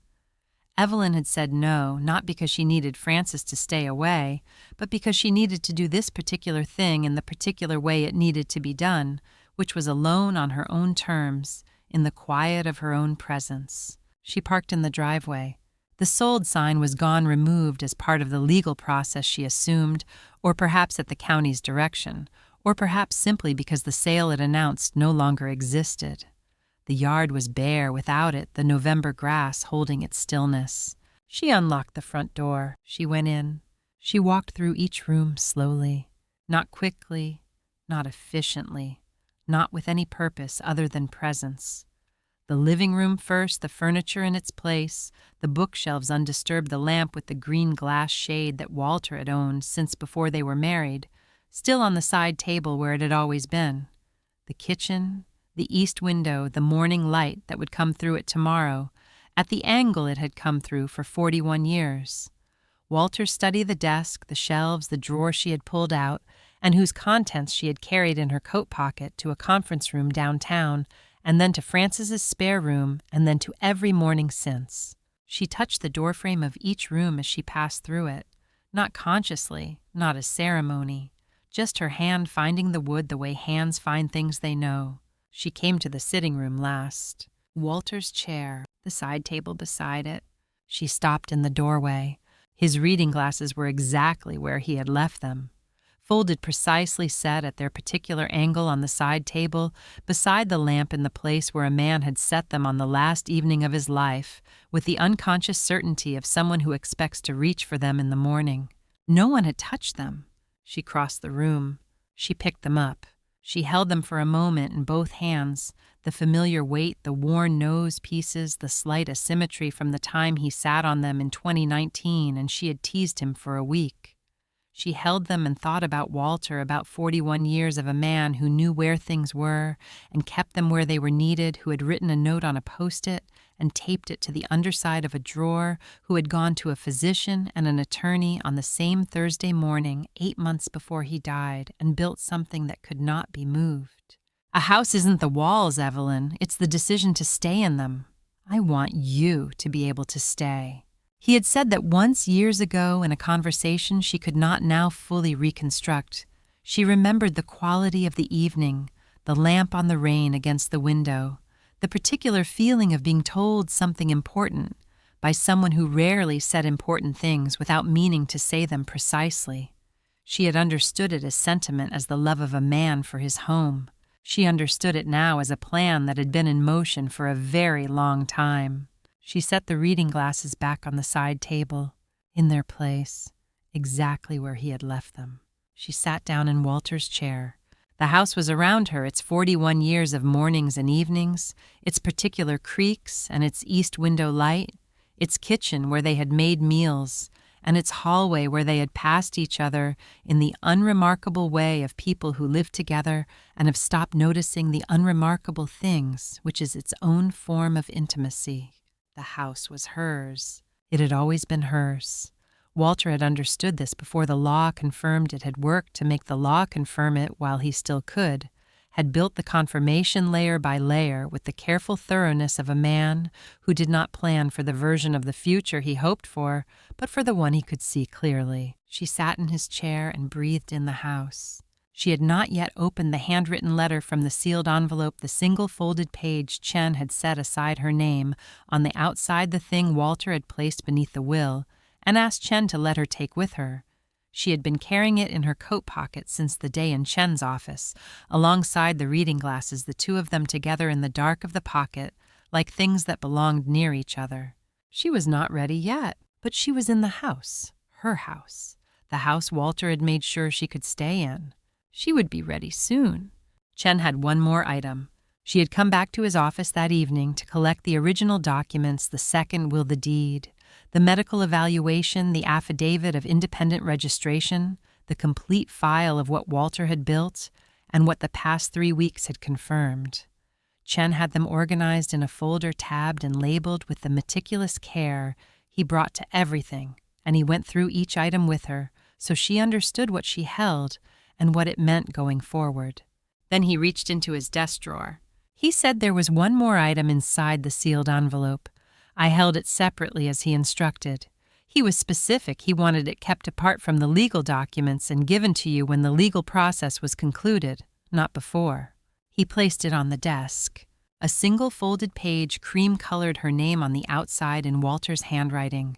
Evelyn had said no, not because she needed Francis to stay away, but because she needed to do this particular thing in the particular way it needed to be done, which was alone on her own terms, in the quiet of her own presence. She parked in the driveway. The sold sign was gone, removed as part of the legal process, she assumed, or perhaps at the county's direction, or perhaps simply because the sale it announced no longer existed. The yard was bare without it, the November grass holding its stillness. She unlocked the front door. She went in. She walked through each room slowly, not quickly, not efficiently, not with any purpose other than presence. The living room first, the furniture in its place, the bookshelves undisturbed, the lamp with the green glass shade that Walter had owned since before they were married, still on the side table where it had always been. The kitchen, the east window, the morning light that would come through it tomorrow, at the angle it had come through for 41 years. Walter's study, the desk, the shelves, the drawer she had pulled out, and whose contents she had carried in her coat pocket to a conference room downtown, and then to Francis's spare room, and then to every morning since. She touched the doorframe of each room as she passed through it, not consciously, not as ceremony, just her hand finding the wood the way hands find things they know. She came to the sitting room last. Walter's chair, the side table beside it. She stopped in the doorway. His reading glasses were exactly where he had left them, folded precisely set at their particular angle on the side table, beside the lamp in the place where a man had set them on the last evening of his life, with the unconscious certainty of someone who expects to reach for them in the morning. No one had touched them. She crossed the room. She picked them up. She held them for a moment in both hands, the familiar weight, the worn nose pieces, the slight asymmetry from the time he sat on them in 2019 and she had teased him for a week. She held them and thought about Walter, about 41 years of a man who knew where things were and kept them where they were needed, who had written a note on a Post-it and taped it to the underside of a drawer, who had gone to a physician and an attorney on the same Thursday morning 8 months before he died and built something that could not be moved. A house isn't the walls, Evelyn. It's the decision to stay in them. I want you to be able to stay. He had said that once years ago in a conversation she could not now fully reconstruct. She remembered the quality of the evening, the lamp on the rain against the window, the particular feeling of being told something important by someone who rarely said important things without meaning to say them precisely. She had understood it as sentiment, as the love of a man for his home. She understood it now as a plan that had been in motion for a very long time. She set the reading glasses back on the side table, in their place, exactly where he had left them. She sat down in Walter's chair. The house was around her, its 41 years of mornings and evenings, its particular creaks and its east window light, its kitchen where they had made meals, and its hallway where they had passed each other in the unremarkable way of people who live together and have stopped noticing the unremarkable things, which is its own form of intimacy. The house was hers. It had always been hers. Walter had understood this before the law confirmed it, had worked to make the law confirm it while he still could, had built the confirmation layer by layer with the careful thoroughness of a man who did not plan for the version of the future he hoped for, but for the one he could see clearly. She sat in his chair and breathed in the house. She had not yet opened the handwritten letter from the sealed envelope, the single folded page Chen had set aside her name, on the outside the thing Walter had placed beneath the will, and asked Chen to let her take with her. She had been carrying it in her coat pocket since the day in Chen's office, alongside the reading glasses, the two of them together in the dark of the pocket, like things that belonged near each other. She was not ready yet, but she was in the house, her house, the house Walter had made sure she could stay in. She would be ready soon. Chen had one more item. She had come back to his office that evening to collect the original documents, the second will, the deed, the medical evaluation, the affidavit of independent registration, the complete file of what Walter had built, and what the past 3 weeks had confirmed. Chen had them organized in a folder tabbed and labeled with the meticulous care he brought to everything, and he went through each item with her, so she understood what she held and what it meant going forward. Then he reached into his desk drawer. He said there was one more item inside the sealed envelope. I held it separately as he instructed. He was specific. He wanted it kept apart from the legal documents and given to you when the legal process was concluded, not before. He placed it on the desk. A single folded page cream-colored her name on the outside in Walter's handwriting.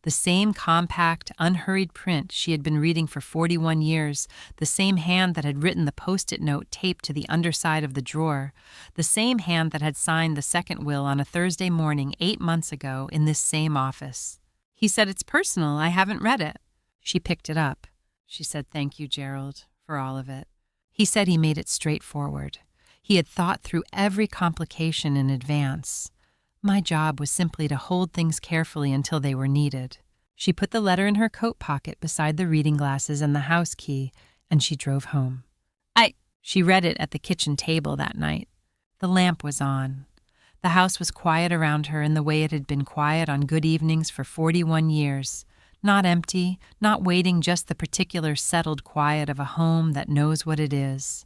The same compact, unhurried print she had been reading for 41 years, the same hand that had written the post-it note taped to the underside of the drawer, the same hand that had signed the second will on a Thursday morning 8 months ago in this same office. He said, "It's personal, I haven't read it." She picked it up. She said, "Thank you, Gerald, for all of it." He said he made it straightforward. He had thought through every complication in advance. My job was simply to hold things carefully until they were needed. She put the letter in her coat pocket beside the reading glasses and the house key, and she drove home. She read it at the kitchen table that night. The lamp was on. The house was quiet around her in the way it had been quiet on good evenings for 41 years. Not empty, not waiting, just the particular settled quiet of a home that knows what it is.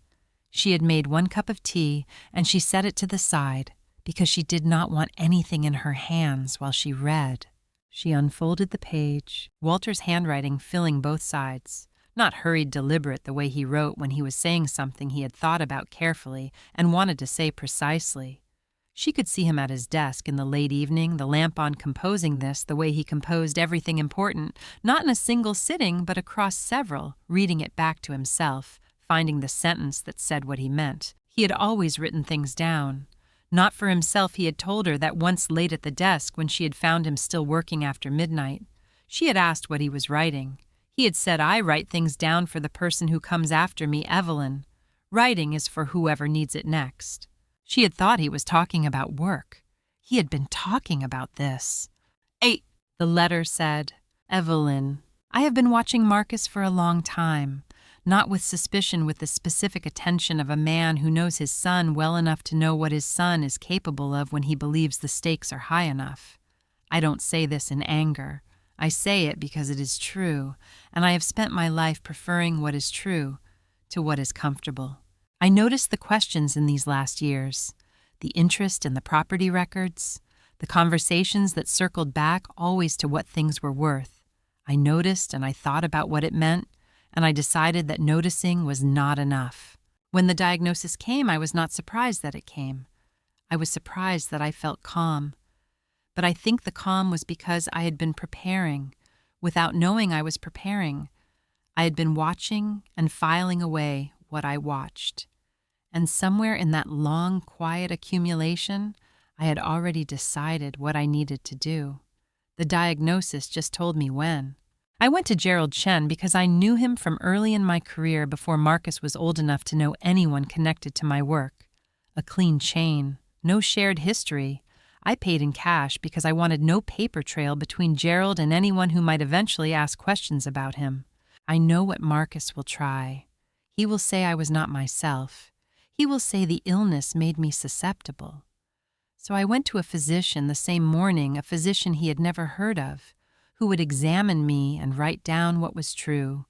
She had made 1 cup of tea, and she set it to the side, because she did not want anything in her hands while she read. She unfolded the page, Walter's handwriting filling both sides, not hurried, deliberate the way he wrote when he was saying something he had thought about carefully and wanted to say precisely. She could see him at his desk in the late evening, the lamp on, composing this the way he composed everything important, not in a single sitting but across several, reading it back to himself, finding the sentence that said what he meant. He had always written things down. Not for himself, he had told her that once late at the desk when she had found him still working after midnight. She had asked what he was writing. He had said, "I write things down for the person who comes after me, Evelyn. Writing is for whoever needs it next." She had thought he was talking about work. He had been talking about this. The letter said, "Evelyn, I have been watching Marcus for a long time. Not with suspicion, with the specific attention of a man who knows his son well enough to know what his son is capable of when he believes the stakes are high enough. I don't say this in anger. I say it because it is true, and I have spent my life preferring what is true to what is comfortable. I noticed the questions in these last years, the interest in the property records, the conversations that circled back always to what things were worth. I noticed and I thought about what it meant, and I decided that noticing was not enough. When the diagnosis came, I was not surprised that it came. I was surprised that I felt calm. But I think the calm was because I had been preparing, without knowing I was preparing. I had been watching and filing away what I watched. And somewhere in that long, quiet accumulation, I had already decided what I needed to do. The diagnosis just told me when. I went to Gerald Chen because I knew him from early in my career before Marcus was old enough to know anyone connected to my work. A clean chain, no shared history. I paid in cash because I wanted no paper trail between Gerald and anyone who might eventually ask questions about him. I know what Marcus will try. He will say I was not myself. He will say the illness made me susceptible. So I went to a physician the same morning, a physician he had never heard of, who would examine me and write down what was true,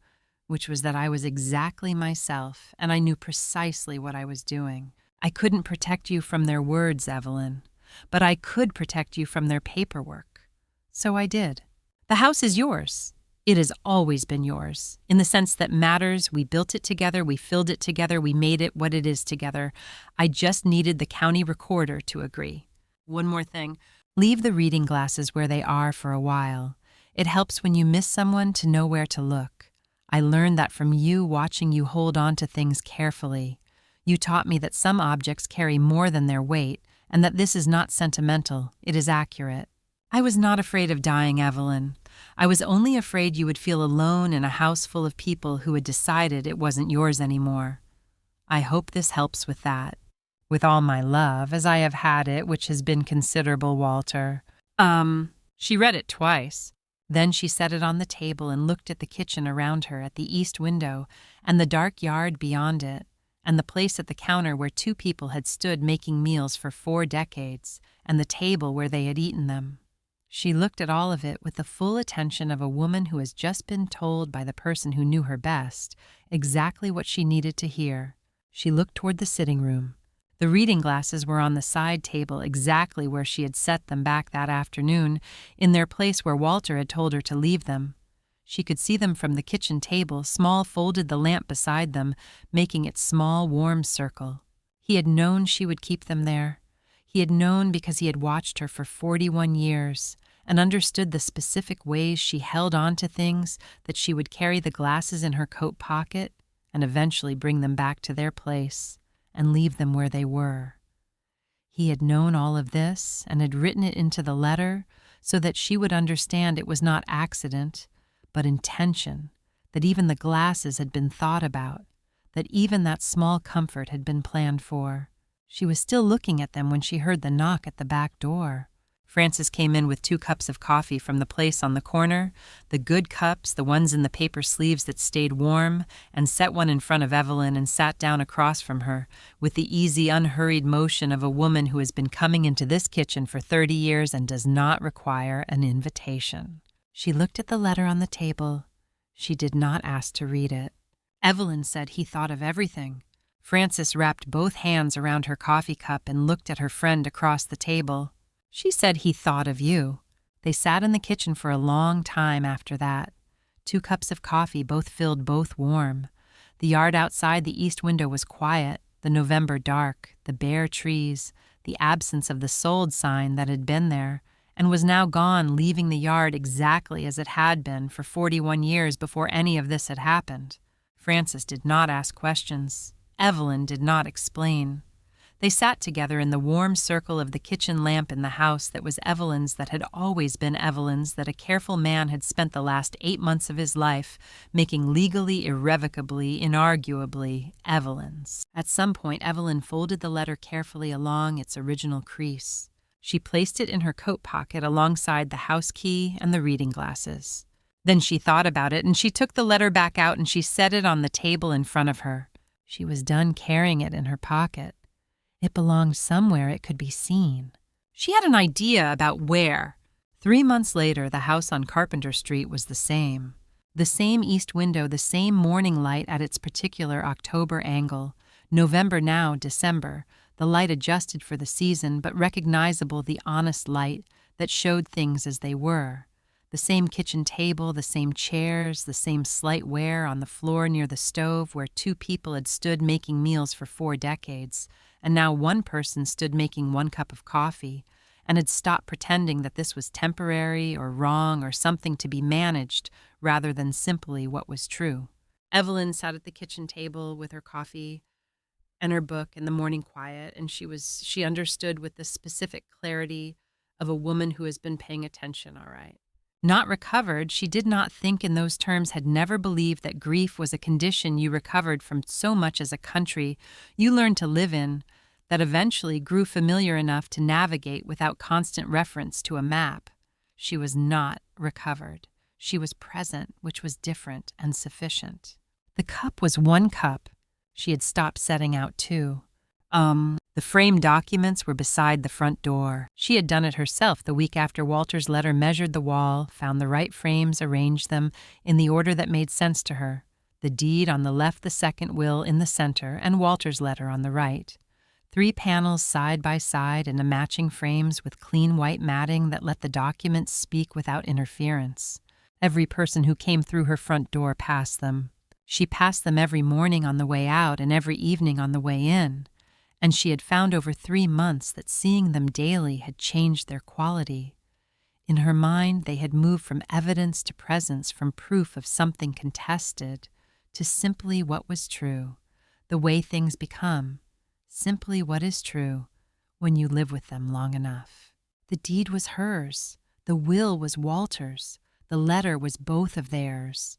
which was that I was exactly myself, and I knew precisely what I was doing. I couldn't protect you from their words, Evelyn, but I could protect you from their paperwork. So I did. The house is yours. It has always been yours, in the sense that matters. We built it together, we filled it together, we made it what it is together. I just needed the county recorder to agree. One more thing. Leave the reading glasses where they are for a while. It helps when you miss someone to know where to look. I learned that from you watching you hold on to things carefully. You taught me that some objects carry more than their weight, and that this is not sentimental, it is accurate. I was not afraid of dying, Evelyn. I was only afraid you would feel alone in a house full of people who had decided it wasn't yours anymore. I hope this helps with that. With all my love, as I have had it, which has been considerable, Walter. She read it twice. Then she set it on the table and looked at the kitchen around her, at the east window, and the dark yard beyond it, and the place at the counter where two people had stood making meals for 4 decades, and the table where they had eaten them. She looked at all of it with the full attention of a woman who has just been told by the person who knew her best exactly what she needed to hear. She looked toward the sitting room. The reading glasses were on the side table exactly where she had set them back that afternoon, in their place where Walter had told her to leave them. She could see them from the kitchen table. Small folded the lamp beside them, making its small, warm circle. He had known she would keep them there. He had known because he had watched her for 41 years and understood the specific ways she held on to things, that she would carry the glasses in her coat pocket and eventually bring them back to their place and leave them where they were. He had known all of this and had written it into the letter so that she would understand it was not accident, but intention, that even the glasses had been thought about, that even that small comfort had been planned for. She was still looking at them when she heard the knock at the back door. Frances came in with 2 cups of coffee from the place on the corner, the good cups, the ones in the paper sleeves that stayed warm, and set one in front of Evelyn and sat down across from her, with the easy, unhurried motion of a woman who has been coming into this kitchen for 30 years and does not require an invitation. She looked at the letter on the table. She did not ask to read it. Evelyn said he thought of everything. Frances wrapped both hands around her coffee cup and looked at her friend across the table. She said he thought of you. They sat in the kitchen for a long time after that. 2 cups of coffee, both filled, both warm. The yard outside the east window was quiet, the November dark, the bare trees, the absence of the sold sign that had been there and was now gone, leaving the yard exactly as it had been for 41 years before any of this had happened. Frances did not ask questions. Evelyn did not explain. They sat together in the warm circle of the kitchen lamp in the house that was Evelyn's, that had always been Evelyn's, that a careful man had spent the last 8 months of his life making legally, irrevocably, inarguably Evelyn's. At some point, Evelyn folded the letter carefully along its original crease. She placed it in her coat pocket alongside the house key and the reading glasses. Then she thought about it, and she took the letter back out and she set it on the table in front of her. She was done carrying it in her pocket. It belonged somewhere it could be seen. She had an idea about where. 3 months later, the house on Carpenter Street was the same. The same east window, the same morning light at its particular October angle. November now, December. The light adjusted for the season, but recognizable, the honest light that showed things as they were. The same kitchen table, the same chairs, the same slight wear on the floor near the stove where 2 people had stood making meals for 4 decades. And now one person stood making 1 cup of coffee and had stopped pretending that this was temporary or wrong or something to be managed rather than simply what was true. Evelyn sat at the kitchen table with her coffee and her book in the morning quiet, and she understood with the specific clarity of a woman who has been paying attention, all right. Not recovered, she did not think in those terms, had never believed that grief was a condition you recovered from so much as a country you learned to live in, that eventually grew familiar enough to navigate without constant reference to a map. She was not recovered. She was present, which was different and sufficient. The cup was 1 cup. She had stopped setting out 2. The framed documents were beside the front door. She had done it herself the week after Walter's letter, measured the wall, found the right frames, arranged them in the order that made sense to her. The deed on the left, the second will in the center, and Walter's letter on the right. 3 panels side by side in the matching frames with clean white matting that let the documents speak without interference. Every person who came through her front door passed them. She passed them every morning on the way out and every evening on the way in. And she had found over 3 months that seeing them daily had changed their quality. In her mind, they had moved from evidence to presence, from proof of something contested to simply what was true, the way things become, simply what is true when you live with them long enough. The deed was hers. The will was Walter's. The letter was both of theirs.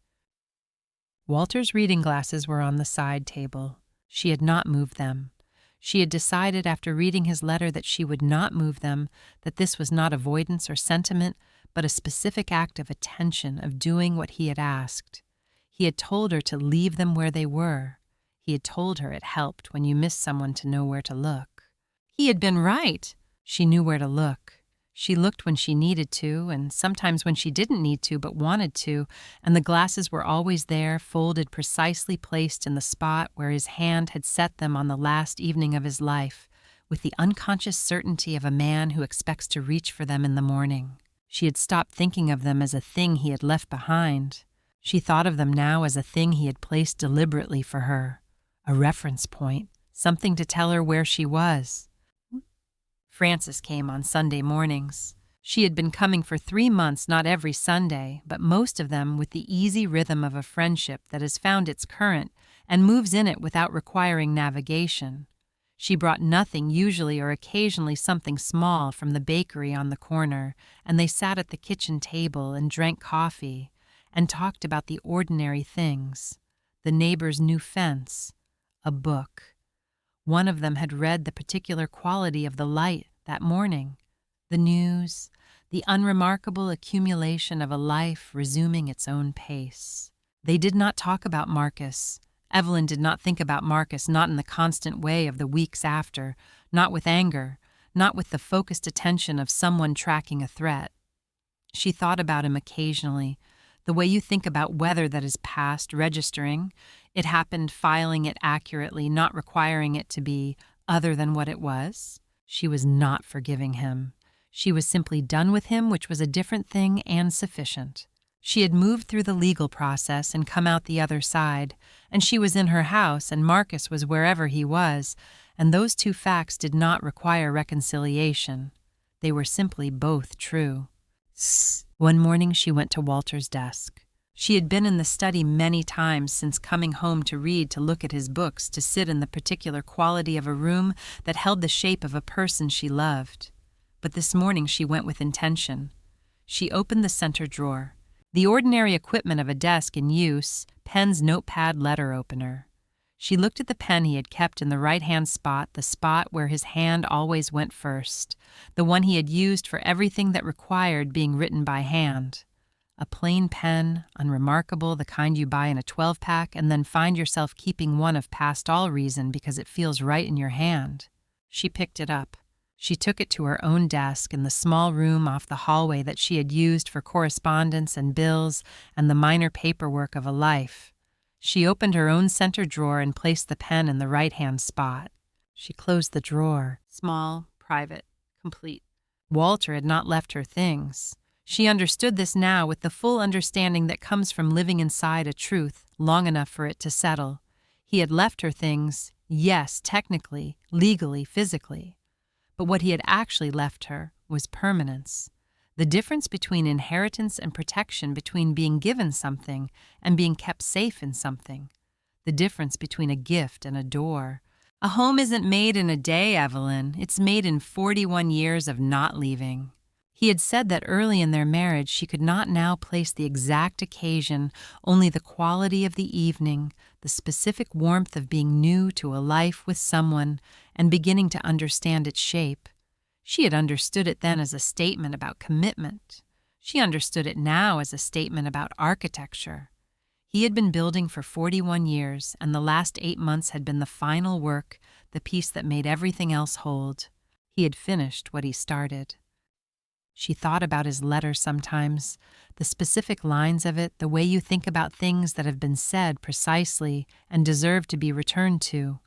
Walter's reading glasses were on the side table. She had not moved them. She had decided after reading his letter that she would not move them, that this was not avoidance or sentiment, but a specific act of attention, of doing what he had asked. He had told her to leave them where they were. He had told her it helped when you missed someone to know where to look. He had been right. She knew where to look. She looked when she needed to, and sometimes when she didn't need to but wanted to, and the glasses were always there, folded, precisely placed in the spot where his hand had set them on the last evening of his life, with the unconscious certainty of a man who expects to reach for them in the morning. She had stopped thinking of them as a thing he had left behind. She thought of them now as a thing he had placed deliberately for her, a reference point, something to tell her where she was. Frances came on Sunday mornings. She had been coming for 3 months, not every Sunday, but most of them with the easy rhythm of a friendship that has found its current and moves in it without requiring navigation. She brought nothing, usually or occasionally something small, from the bakery on the corner, and they sat at the kitchen table and drank coffee and talked about the ordinary things, the neighbor's new fence, a book. One of them had read the particular quality of the light that morning, the news, the unremarkable accumulation of a life resuming its own pace. They did not talk about Marcus. Evelyn did not think about Marcus, not in the constant way of the weeks after, not with anger, not with the focused attention of someone tracking a threat. She thought about him occasionally, the way you think about weather that is past, registering. It happened, filing it accurately, not requiring it to be other than what it was. She was not forgiving him. She was simply done with him, which was a different thing and sufficient. She had moved through the legal process and come out the other side, and she was in her house, and Marcus was wherever he was, and those two facts did not require reconciliation. They were simply both true. One morning she went to Walter's desk. She had been in the study many times since coming home to read, to look at his books, to sit in the particular quality of a room that held the shape of a person she loved. But this morning she went with intention. She opened the center drawer, the ordinary equipment of a desk in use, pen's notepad letter opener. She looked at the pen he had kept in the right-hand spot, the spot where his hand always went first, the one he had used for everything that required being written by hand. A plain pen, unremarkable, the kind you buy in a 12-pack and then find yourself keeping one of past all reason because it feels right in your hand. She picked it up. She took it to her own desk in the small room off the hallway that she had used for correspondence and bills and the minor paperwork of a life. She opened her own center drawer and placed the pen in the right-hand spot. She closed the drawer. Small, private, complete. Walter had not left her things. She understood this now with the full understanding that comes from living inside a truth long enough for it to settle. He had left her things, yes, technically, legally, physically. But what he had actually left her was permanence. The difference between inheritance and protection, between being given something and being kept safe in something. The difference between a gift and a door. A home isn't made in a day, Evelyn. It's made in 41 years of not leaving. He had said that early in their marriage she could not now place the exact occasion, only the quality of the evening, the specific warmth of being new to a life with someone and beginning to understand its shape. She had understood it then as a statement about commitment. She understood it now as a statement about architecture. He had been building for 41 years, and the last 8 months had been the final work, the piece that made everything else hold. He had finished what he started. She thought about his letter sometimes, the specific lines of it, the way you think about things that have been said precisely and deserve to be returned to.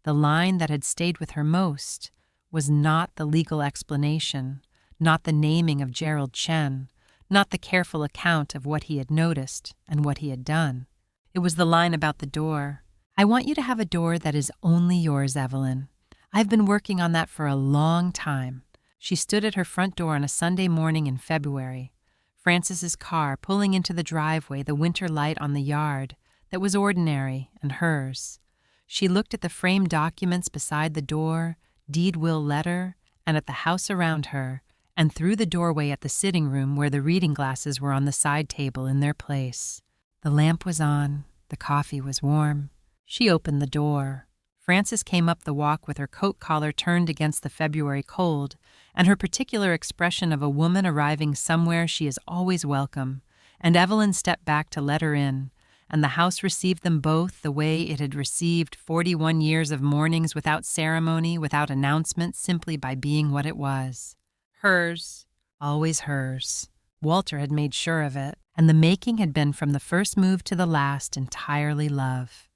The line that had stayed with her most was not the legal explanation, not the naming of Gerald Chen, not the careful account of what he had noticed and what he had done. It was the line about the door. I want you to have a door that is only yours, Evelyn. I've been working on that for a long time. She stood at her front door on a Sunday morning in February, Frances's car pulling into the driveway, the winter light on the yard that was ordinary and hers. She looked at the framed documents beside the door, deed will letter, and at the house around her, and through the doorway at the sitting room where the reading glasses were on the side table in their place. The lamp was on, the coffee was warm. She opened the door. Frances came up the walk with her coat collar turned against the February cold, and her particular expression of a woman arriving somewhere she is always welcome, and Evelyn stepped back to let her in, and the house received them both the way it had received 41 years of mornings without ceremony, without announcement, simply by being what it was. Hers, always hers. Walter had made sure of it, and the making had been from the first move to the last entirely love.